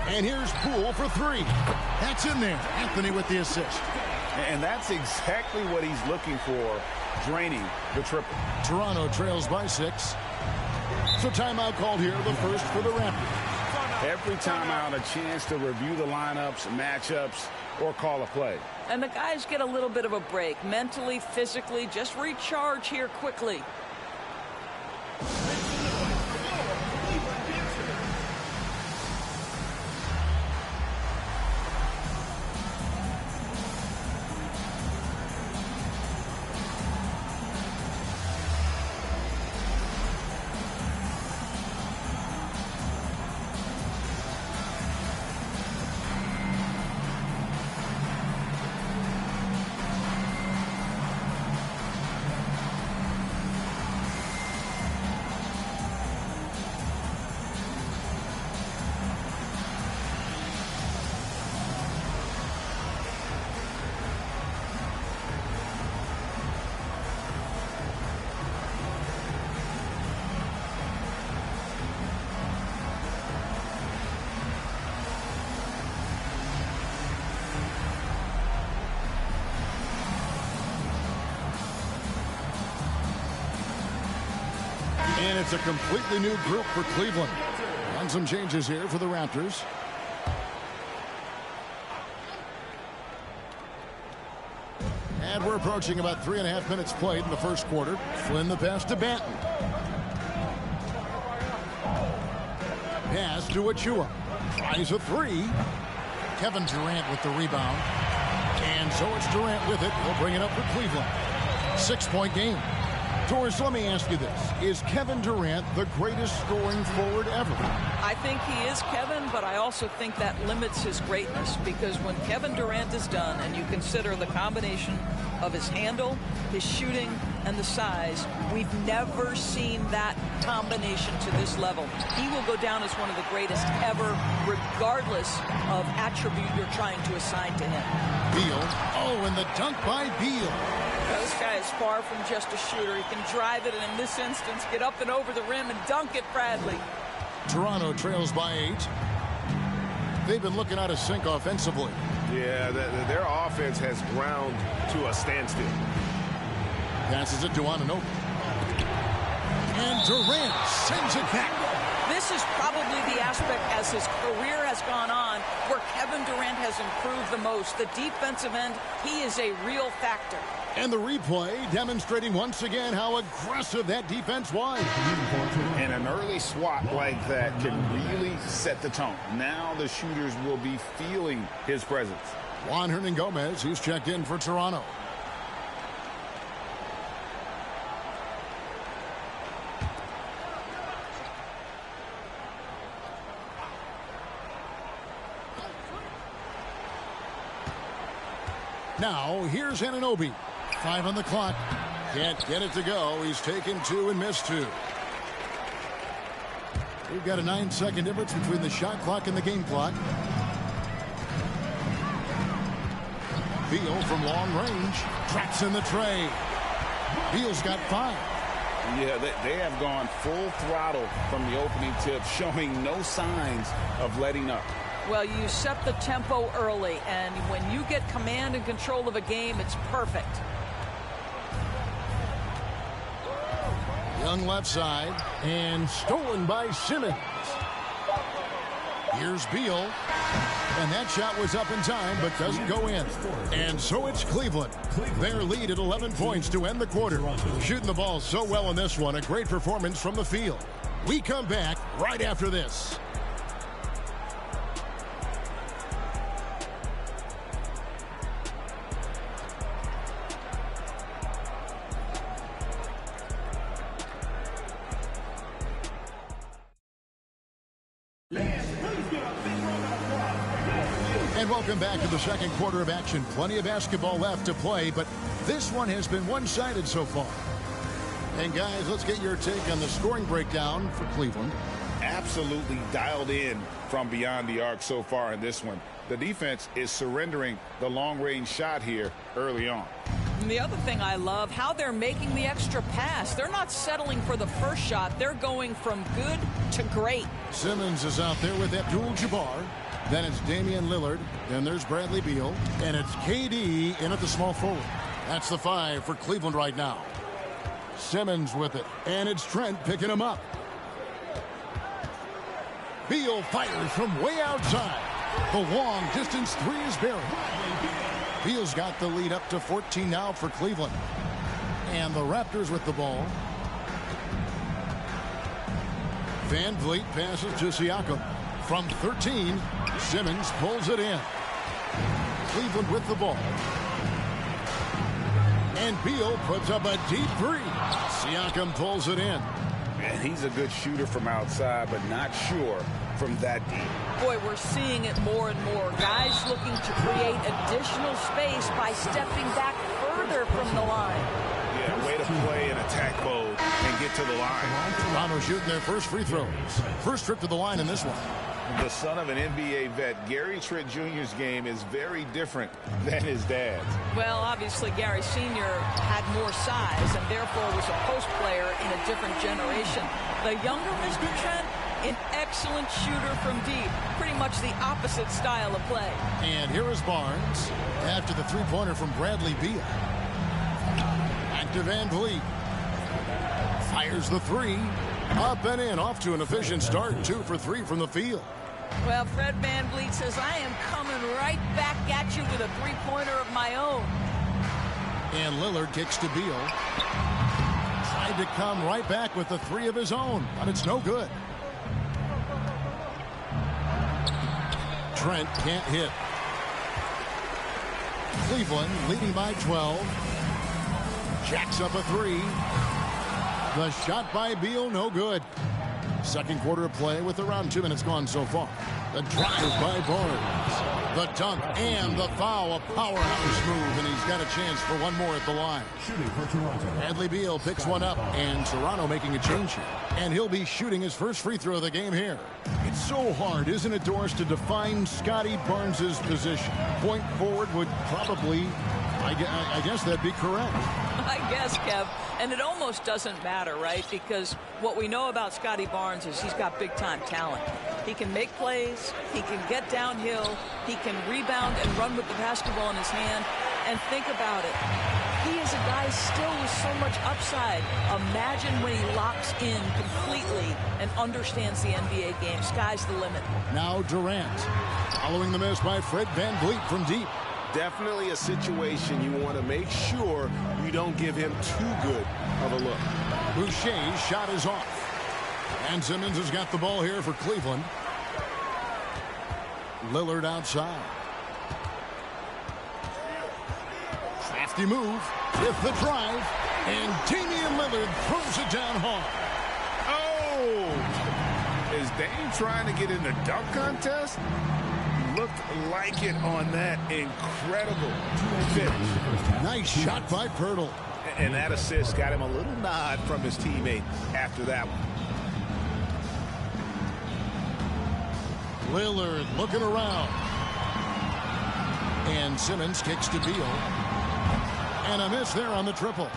And here's Poole for 3. That's in there. Anthony with the assist. And that's exactly what he's looking for, draining the triple. Toronto trails by 6. So timeout called here, the first for the Raptors. Every timeout, a chance to review the lineups, matchups, or call a play. And the guys get a little bit of a break, mentally, physically, just recharge here quickly. And it's a completely new group for Cleveland. And some changes here for the Raptors. And we're approaching about 3.5 minutes played in the first quarter. Flynn the pass to Banton. Pass to Achua. Tries a three. Kevin Durant with the rebound. And so it's Durant with it. He'll bring it up for Cleveland. 6-point game. Doris, let me ask you this. Is Kevin Durant the greatest scoring forward ever? I think he is, Kevin, but I also think that limits his greatness, because when Kevin Durant is done and you consider the combination of his handle, his shooting, and the size, we've never seen that combination to this level. He will go down as one of the greatest ever, regardless of attribute you're trying to assign to him. Beal. Oh, and the dunk by Beal. This guy is far from just a shooter. He can drive it, and in this instance, get up and over the rim and dunk it, Bradley. Toronto trails by 8. They've been looking out of sync offensively. Yeah, their offense has ground to a standstill. Passes it to Anunoby. And Durant sends it back. This is probably the aspect as his career has gone on where Kevin Durant has improved the most. The defensive end, he is a real factor. And the replay demonstrating once again how aggressive that defense was. And an early swat like that can really set the tone. Now the shooters will be feeling his presence. Juan Hernangomez, he's checked in for Toronto. Now, here's Anunoby. 5 on the clock. Can't get it to go. He's taken 2 and missed 2. We've got a 9-second difference between the shot clock and the game clock. Beal from long range. Tracks in the tray. Beal's got 5. Yeah, they have gone full throttle from the opening tip, showing no signs of letting up. Well, you set the tempo early, and when you get command and control of a game, it's perfect. Young left side, and stolen by Simmons. Here's Beal, and that shot was up in time, but doesn't go in. And so it's Cleveland. Their lead at 11 points to end the quarter. Shooting the ball so well in this one, a great performance from the field. We come back right after this. And welcome back to the second quarter of action. Plenty of basketball left to play, but this one has been one-sided so far. And guys, let's get your take on the scoring breakdown for Cleveland. Absolutely dialed in from beyond the arc so far in this one. The defense is surrendering the long-range shot here early on. And the other thing I love, how they're making the extra pass. They're not settling for the first shot. They're going from good to great. Simmons is out there with Abdul-Jabbar. Then it's Damian Lillard. Then there's Bradley Beal. And it's KD in at the small forward. That's the 5 for Cleveland right now. Simmons with it. And it's Trent picking him up. Beal fires from way outside. The long distance 3 is buried. Beal's got the lead up to 14 now for Cleveland. And the Raptors with the ball. Van Vliet passes to Siakam. From 13, Simmons pulls it in. Cleveland with the ball. And Beal puts up a deep 3. Siakam pulls it in. And he's a good shooter from outside, but not sure from that deep. Boy, we're seeing it more and more. Guys looking to create additional space by stepping back further from the line. Yeah, way to play in attack mode and get to the line. Toronto shooting their first free throws. First trip to the line in this one. The son of an NBA vet, Gary Trent Jr.'s game is very different than his dad's. Well, obviously, Gary Sr. had more size and therefore was a post player in a different generation. The younger Mr. Trent, an excellent shooter from deep. Pretty much the opposite style of play. And here is Barnes after the three-pointer from Bradley Beal. Back to Van Vliet. Fires the 3. Up and in, off to an efficient start. 2 for 3 from the field. Well, Fred VanVleet says, I am coming right back at you with a three-pointer of my own. And Lillard kicks to Beal. Tried to come right back with the 3 of his own, but it's no good. Trent can't hit. Cleveland leading by 12. Jacks up a 3. The shot by Beal, no good. Second quarter of play with around 2 minutes gone so far. The drive by Barnes. The dunk and the foul. A powerhouse move, and he's got a chance for one more at the line. Bradley Beal picks one up, and Toronto making a change here. And he'll be shooting his first free throw of the game here. It's so hard, isn't it, Doris, to define Scotty Barnes' position? Point forward would probably, I guess that'd be correct. I guess, Kev. And it almost doesn't matter, right? Because what we know about Scotty Barnes is he's got big-time talent. He can make plays. He can get downhill. He can rebound and run with the basketball in his hand. And think about it. He is a guy still with so much upside. Imagine when he locks in completely and understands the NBA game. Sky's the limit. Now Durant. Following the miss by Fred VanVleet from deep. Definitely a situation you want to make sure you don't give him too good of a look. Boucher's shot is off. And Simmons has got the ball here for Cleveland. Lillard outside. Crafty move with the drive. And Damian Lillard throws it down hard. Oh! Is Dame trying to get in the dunk contest? Looked like it on that incredible finish. Nice shot by Pirtle. And that assist got him a little nod from his teammate after that one. Lillard looking around. And Simmons kicks to Beal. And a miss there on the triple.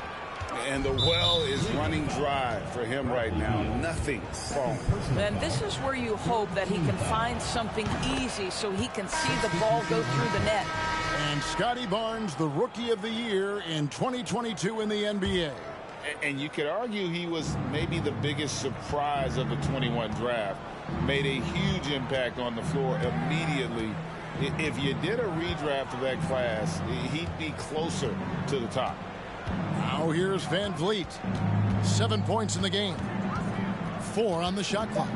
And the well is running dry for him right now. Nothing falling. And this is where you hope that he can find something easy so he can see the ball go through the net. And Scotty Barnes, the Rookie of the Year in 2022 in the NBA. And you could argue he was maybe the biggest surprise of the 21 draft. Made a huge impact on the floor immediately. If you did a redraft of that class, he'd be closer to the top. Now here's VanVleet. 7 points in the game. 4 on the shot clock.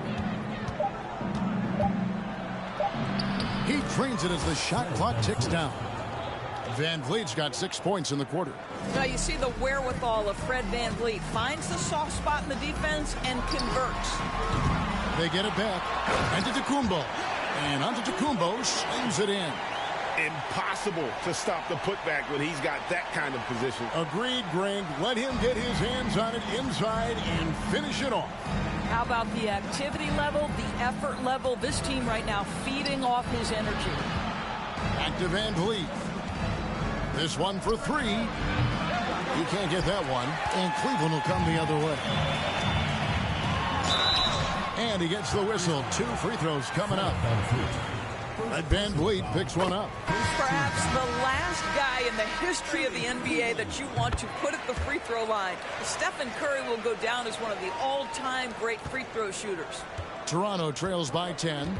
He drains it as the shot clock ticks down. VanVleet's got 6 points in the quarter. Now you see the wherewithal of Fred VanVleet. Finds the soft spot in the defense and converts. They get it back. Antetokounmpo. And Antetokounmpo slams it in. Impossible to stop the putback when he's got that kind of position. Agreed, Greg. Let him get his hands on it inside and finish it off. How about the activity level, the effort level? This team right now feeding off his energy. Back to VanVleet. This one for 3. He can't get that one. And Cleveland will come the other way. And he gets the whistle. 2 free throws coming up. But VanVleet picks one up. Perhaps the last guy in the history of the NBA that you want to put at the free throw line. Stephen Curry will go down as one of the all-time great free throw shooters. Toronto trails by 10.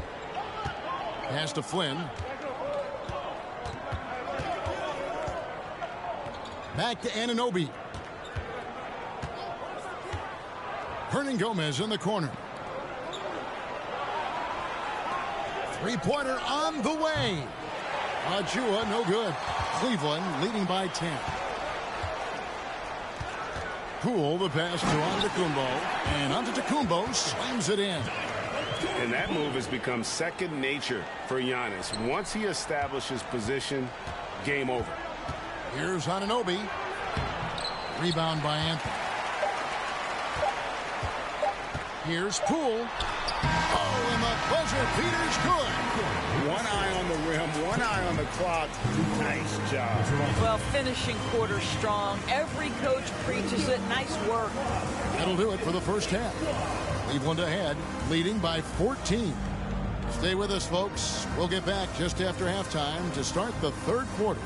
Pass to Flynn. Back to Anunoby. Hernan Gomez in the corner. Three-pointer on the way. Ajua, no good. Cleveland leading by 10. Poole, the pass to Antetokounmpo. And Antetokounmpo slams it in. And that move has become second nature for Giannis. Once he establishes position, game over. Here's Anunoby. Rebound by Anthony. Here's Poole. Oh, and the buzzer beater's good. One eye on the rim, one eye on the clock. Nice job. Well, finishing quarter strong. Every coach preaches it. Nice work. That'll do it for the first half. Cleveland ahead, leading by 14. Stay with us, folks. We'll get back just after halftime to start the third quarter.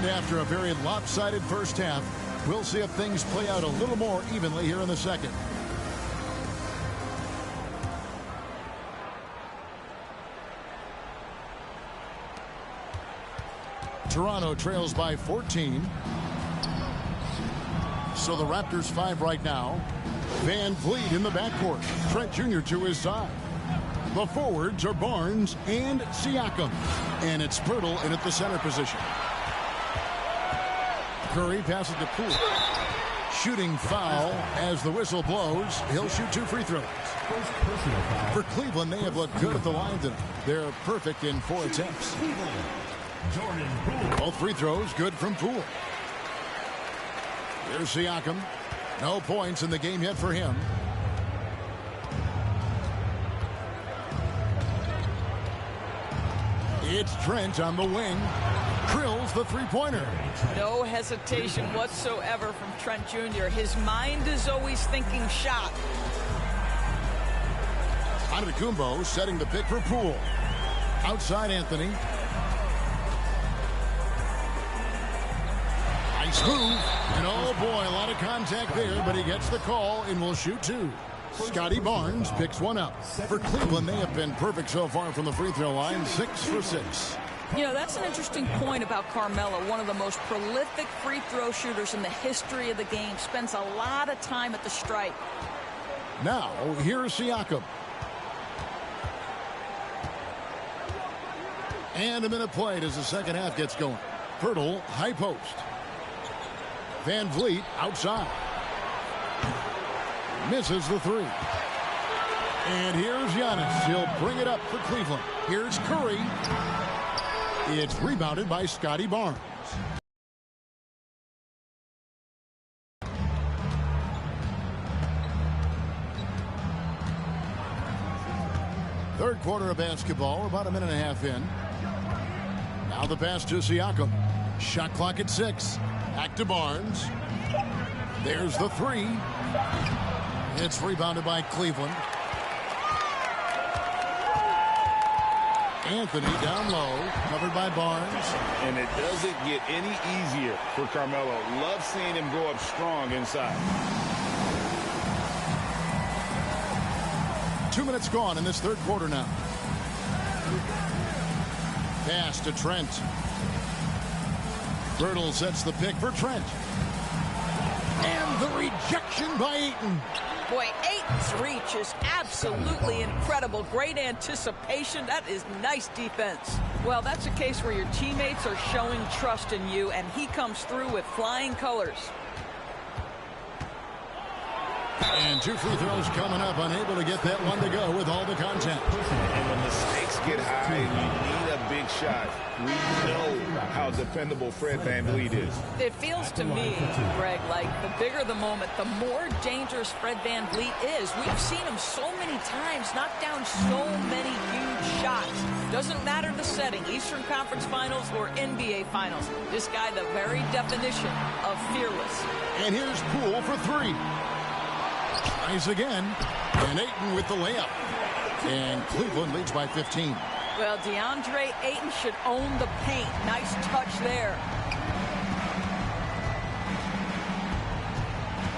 And after a very lopsided first half, we'll see if things play out a little more evenly here in the second. Toronto trails by 14. So the Raptors 5 right now. Van Vliet in the backcourt. Trent Jr. to his side. The forwards are Barnes and Siakam. And it's Pirtle in at the center position. Curry passes to Poole. Shooting foul as the whistle blows. He'll shoot 2 free throws. For Cleveland, they have looked good at the line tonight. They're perfect in 4 attempts. Both free throws good from Poole. Here's Siakam. No points in the game yet for him. It's Trent on the wing. Drills the three-pointer. No hesitation whatsoever from Trent Jr. His mind is always thinking shot. Antetokounmpo setting the pick for Poole. Outside Anthony. Nice move. And oh boy, a lot of contact there, but he gets the call and will shoot 2. Scotty Barnes picks one up. For Cleveland, they have been perfect so far from the free throw line, 6 for 6. You know, that's an interesting point about Carmelo, one of the most prolific free throw shooters in the history of the game. Spends a lot of time at the stripe. Now, here's Siakam. And a minute played as the second half gets going. Pirtle, high post. Van Vliet outside. Misses the 3. And here's Giannis. He'll bring it up for Cleveland. Here's Curry. It's rebounded by Scotty Barnes. Third quarter of basketball. We're about a minute and a half in. Now the pass to Siakam. Shot clock at 6. Back to Barnes. There's the 3. It's rebounded by Cleveland. Anthony down low, covered by Barnes. And it doesn't get any easier for Carmelo. Love seeing him go up strong inside. 2 minutes gone in this third quarter now. Pass to Trent. Pirtle sets the pick for Trent. And the rejection by Ayton. Boy, Ayton's reach is absolutely incredible. Great anticipation. That is nice defense. Well, that's a case where your teammates are showing trust in you, and he comes through with flying colors. And 2 free throws coming up. Unable to get that one to go with all the contact. And when the stakes get high and you need a big shot, we know how dependable Fred VanVleet is. It feels to me, Greg, like the bigger the moment, the more dangerous Fred VanVleet is. We've seen him so many times knock down so many huge shots. Doesn't matter the setting, Eastern Conference Finals or NBA Finals. This guy, the very definition of fearless. And here's Poole for 3. Tries again. And Ayton with the layup. And Cleveland leads by 15. Well, DeAndre Ayton should own the paint. Nice touch there.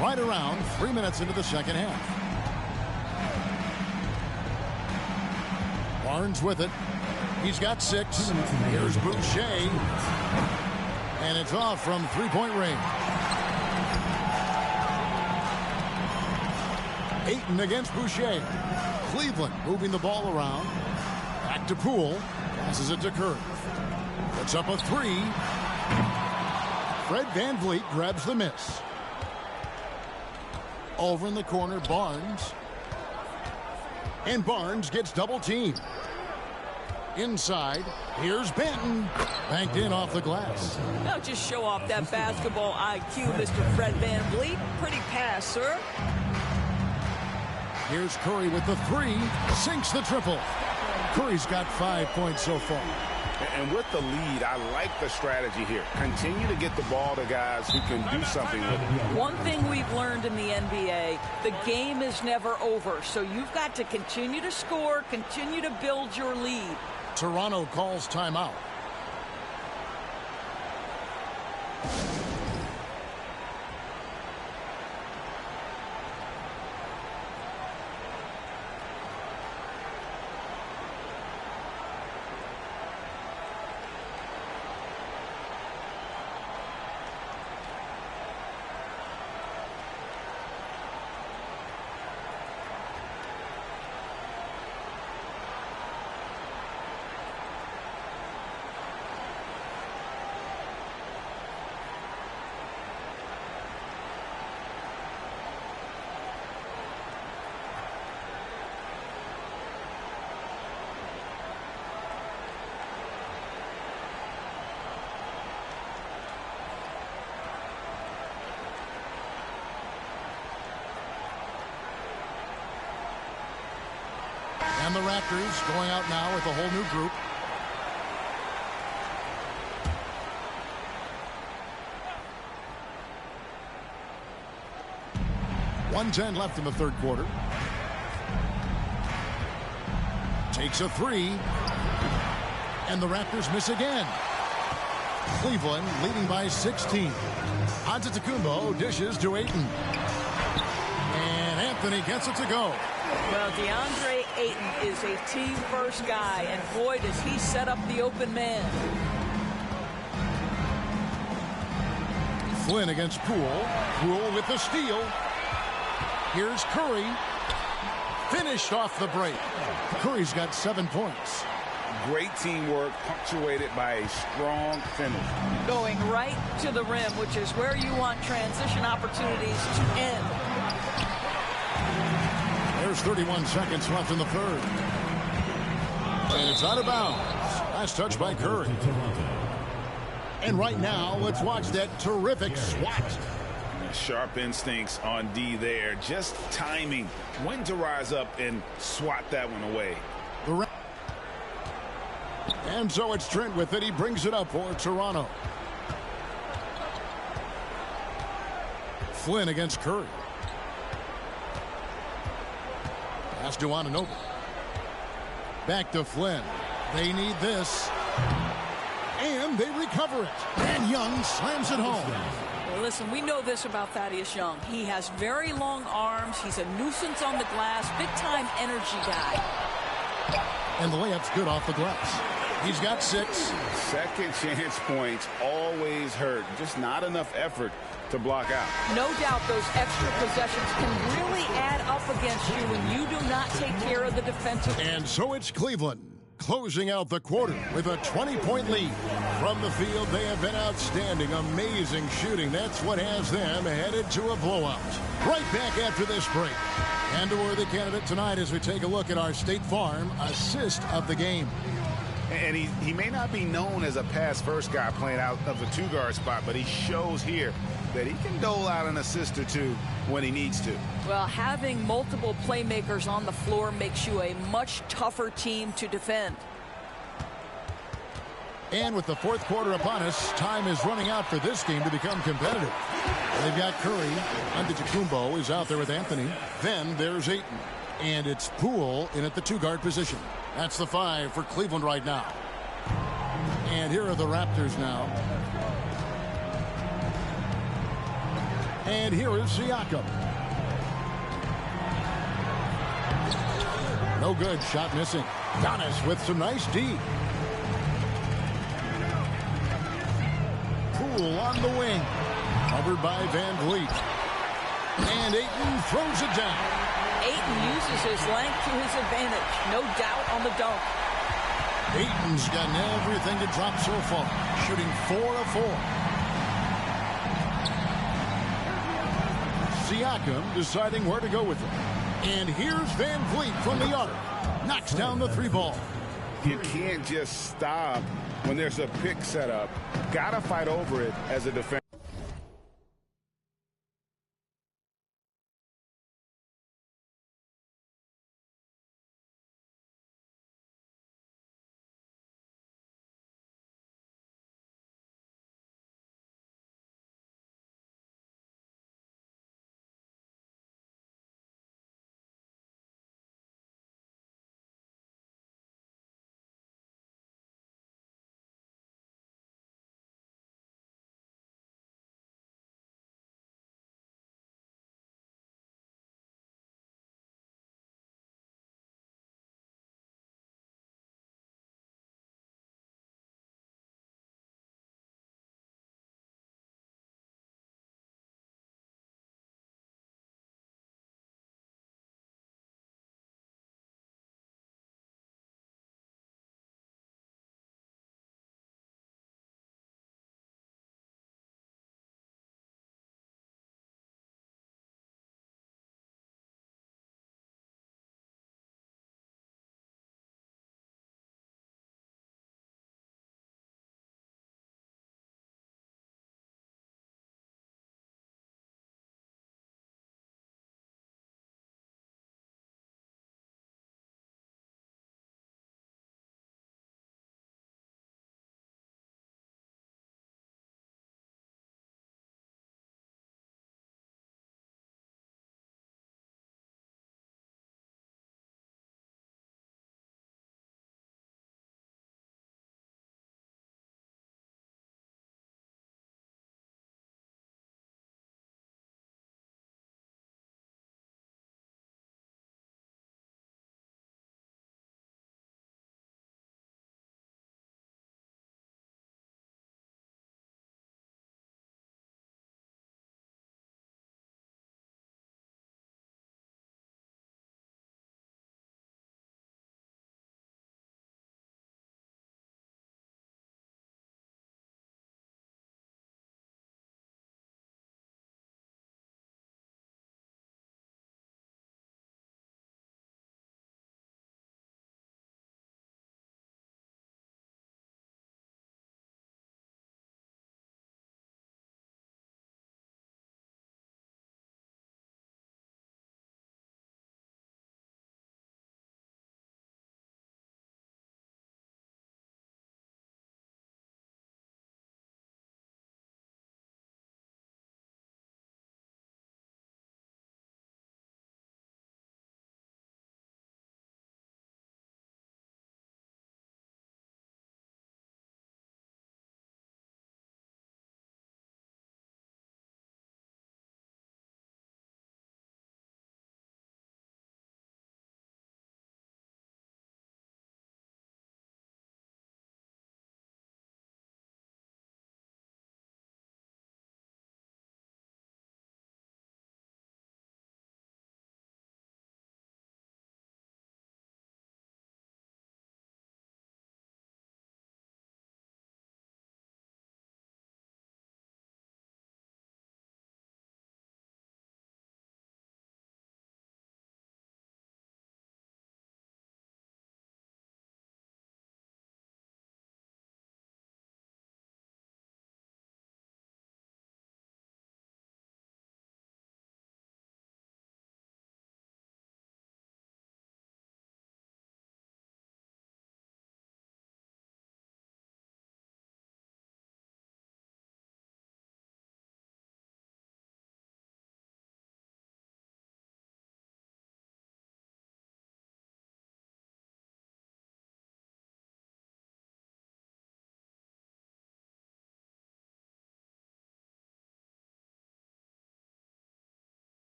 Right around 3 minutes into the second half. Barnes with it. He's got 6. Here's Boucher. And it's off from three-point range. Ayton against Boucher. Cleveland moving the ball around. Back to Poole. Passes it to Curry. Puts up a 3. Fred VanVleet grabs the miss. Over in the corner, Barnes. And Barnes gets double-teamed. Inside, here's Benton. Banked in off the glass. Now just show off that basketball IQ, Mr. Fred VanVleet. Pretty pass, sir. Here's Curry with the 3. Sinks the triple. Curry's got 5 points so far. And with the lead, I like the strategy here. Continue to get the ball to guys who can do something with it. One thing we've learned in the NBA, the game is never over. So you've got to continue to score, continue to build your lead. Toronto calls timeout. And the Raptors going out now with a whole new group. .110 left in the third quarter. Takes a three. And the Raptors miss again. Cleveland leading by 16. Antetokounmpo dishes to Ayton. And Anthony gets it to go. Well, DeAndre Ayton is a team-first guy, and boy, does he set up the open man. Flynn against Poole. Poole with the steal. Here's Curry. Finished off the break. Curry's got 7 points. Great teamwork, punctuated by a strong finish. Going right to the rim, which is where you want transition opportunities to end. There's 31 seconds left in the third. And it's out of bounds. Last touch by Curry. And right now, let's watch that terrific swat. Sharp instincts on D there. Just timing when to rise up and swat that one away. And so it's Trent with it. He brings it up for Toronto. Flynn against Curry. Pass to Anunoby. Back to Flynn. They need this. And they recover it. And Young slams it home. Well, listen, we know this about Thaddeus Young. He has very long arms. He's a nuisance on the glass. Big-time energy guy. And the layup's good off the glass. He's got 6. Second chance points always hurt. Just not enough effort to block out. No doubt those extra possessions can really add up against you when you do not take care of the defensive. And so it's Cleveland closing out the quarter with a 20-point lead. From the field, they have been outstanding. Amazing shooting. That's what has them headed to a blowout. Right back after this break. And a worthy candidate tonight as we take a look at our State Farm assist of the game. And he may not be known as a pass-first guy playing out of the two-guard spot, but he shows here that he can dole out an assist or two when he needs to. Well, having multiple playmakers on the floor makes you a much tougher team to defend. And with the fourth quarter upon us, time is running out for this game to become competitive. They've got Curry. Antetokounmpo is out there with Anthony. Then there's Ayton. And it's Poole in at the two-guard position. That's the 5 for Cleveland right now. And here are the Raptors now. And here is Siakam. No good. Shot missing. Giannis with some nice D. Poole on the wing. Covered by Van Vliet. And Ayton throws it down. Ayton uses his length to his advantage. No doubt on the dunk. Ayton's gotten everything to drop so far. Shooting 4 of 4. Siakam deciding where to go with it. And here's Van Vliet from the arc. Knocks down the 3 ball. You can't just stop when there's a pick set up. Gotta fight over it as a defender.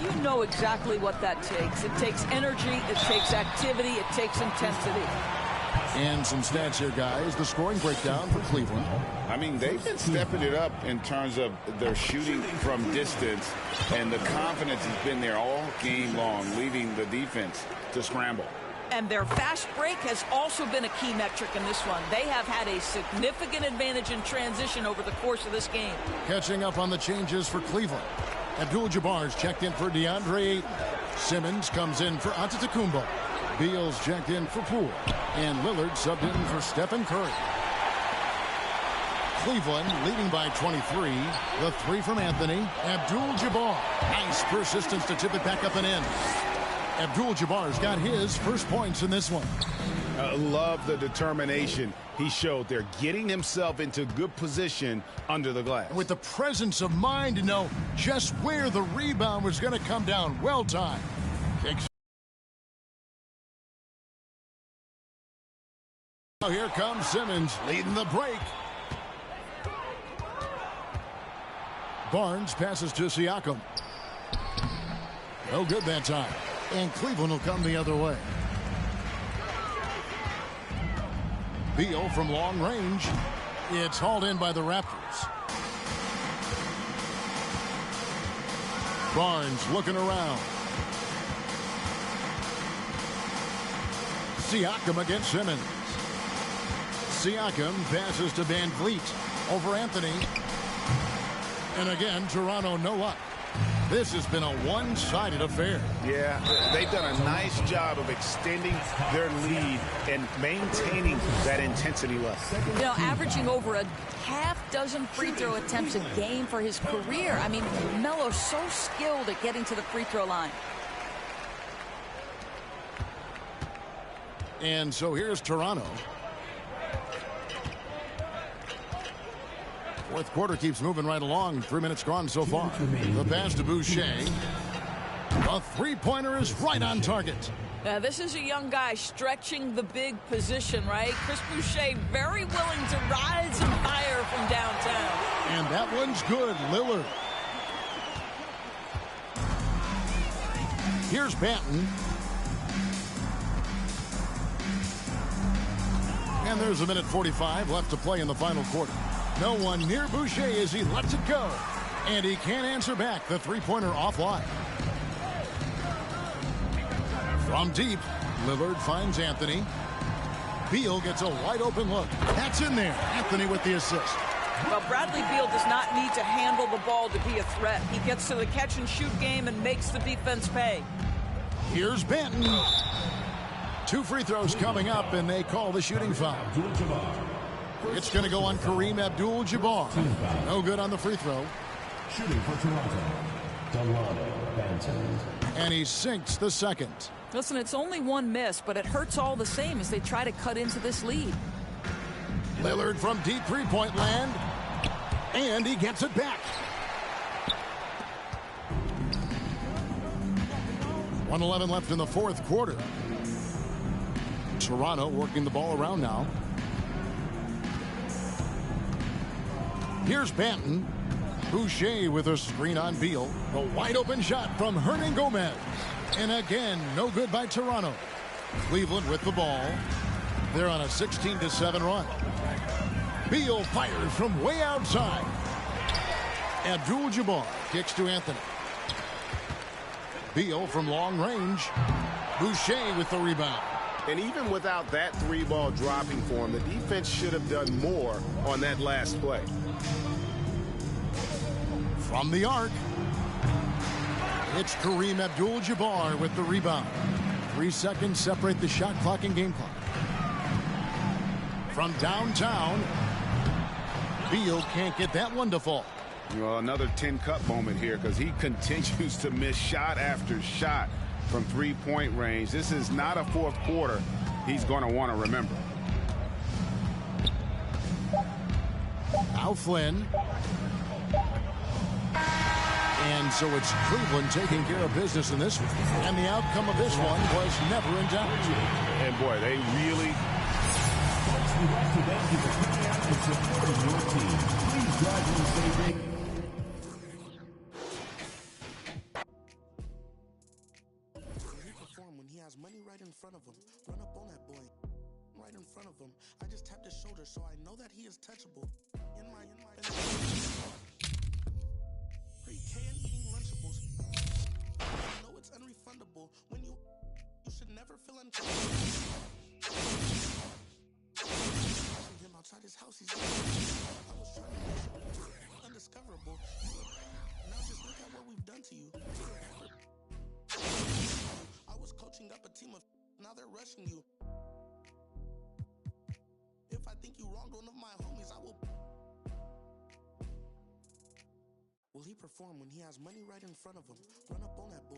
You know exactly what that takes. It takes energy, it takes activity, it takes intensity. And some stats here, guys. The scoring breakdown for Cleveland. I mean, they've been stepping it up in terms of their shooting from distance, and the confidence has been there all game long, leaving the defense to scramble. And their fast break has also been a key metric in this one. They have had a significant advantage in transition over the course of this game. Catching up on the changes for Cleveland. Abdul-Jabbar's checked in for DeAndre Ayton. Simmons comes in for Antetokounmpo. Beal's checked in for Poole. And Lillard subbed in for Stephen Curry. Cleveland leading by 23. The three from Anthony. Abdul-Jabbar. Nice persistence to tip it back up and in. Abdul-Jabbar's got his first points in this one. Love the determination he showed there, getting himself into good position under the glass. With the presence of mind to know just where the rebound was going to come down. Well timed. Oh, here comes Simmons leading the break. Barnes passes to Siakam. No good that time. And Cleveland will come the other way. Beal from long range. It's hauled in by the Raptors. Barnes looking around. Siakam against Simmons. Siakam passes to Van Vliet over Anthony. And again, Toronto no luck. This has been a one-sided affair. Yeah, they've done a nice job of extending their lead and maintaining that intensity level. You know, averaging over a half-dozen free throw attempts a game for his career. I mean, Melo's so skilled at getting to the free throw line. And so here's Toronto. Fourth quarter keeps moving right along. 3 minutes gone so far. The pass to Boucher. A three-pointer is right on target. Now, this is a young guy stretching the big position, right? Chris Boucher very willing to rise and fire from downtown. And that one's good. Lillard. Here's Banton. And there's a minute 45 left to play in the final quarter. No one near Boucher as he lets it go. And he can't answer back. The three-pointer offline. From deep, Lillard finds Anthony. Beal gets a wide-open look. That's in there. Anthony with the assist. Well, Bradley Beal does not need to handle the ball to be a threat. He gets to the catch-and-shoot game and makes the defense pay. Here's Banton. 2 free throws coming up, and they call the shooting foul. It's going to go on Kareem Abdul-Jabbar. No good on the free throw. Shooting for Toronto, Delano Banton. And he sinks the second. Listen, it's only one miss, but it hurts all the same as they try to cut into this lead. Lillard from deep three-point land. And he gets it back. 1:11 left in the fourth quarter. Toronto working the ball around now. Here's Banton. Boucher with a screen on Beal. A wide open shot from Hernan Gomez. And again, no good by Toronto. Cleveland with the ball. They're on a 16-7 run. Beal fires from way outside. Abdul-Jabbar kicks to Anthony. Beal from long range. Boucher with the rebound. And even without that three-ball dropping for him, the defense should have done more on that last play. From the arc, it's Kareem Abdul-Jabbar with the rebound. 3 seconds separate the shot clock and game clock. From downtown, Beal can't get that one to fall. Well, another 10-cup moment here because he continues to miss shot after shot from three-point range. This is not a fourth quarter he's going to want to remember. Now Flynn. And so it's Cleveland taking care of business in this one. And the outcome of this one was never in doubt. And boy, they really... We want to thank you for coming out and supporting your team. Please drive home safely. of him. I just tapped his shoulder, so I know that he is touchable. In my pre-K and eating Lunchables. You know it's unrefundable. When you should never feel uncomfortable. Him outside his house, he's I was trying to make sure undiscoverable. Now just look at what we've done to you. I was coaching up a team of now they're rushing you. If I think you wronged one of my homies, I will. Will he perform when he has money right in front of him? Run up on that boy.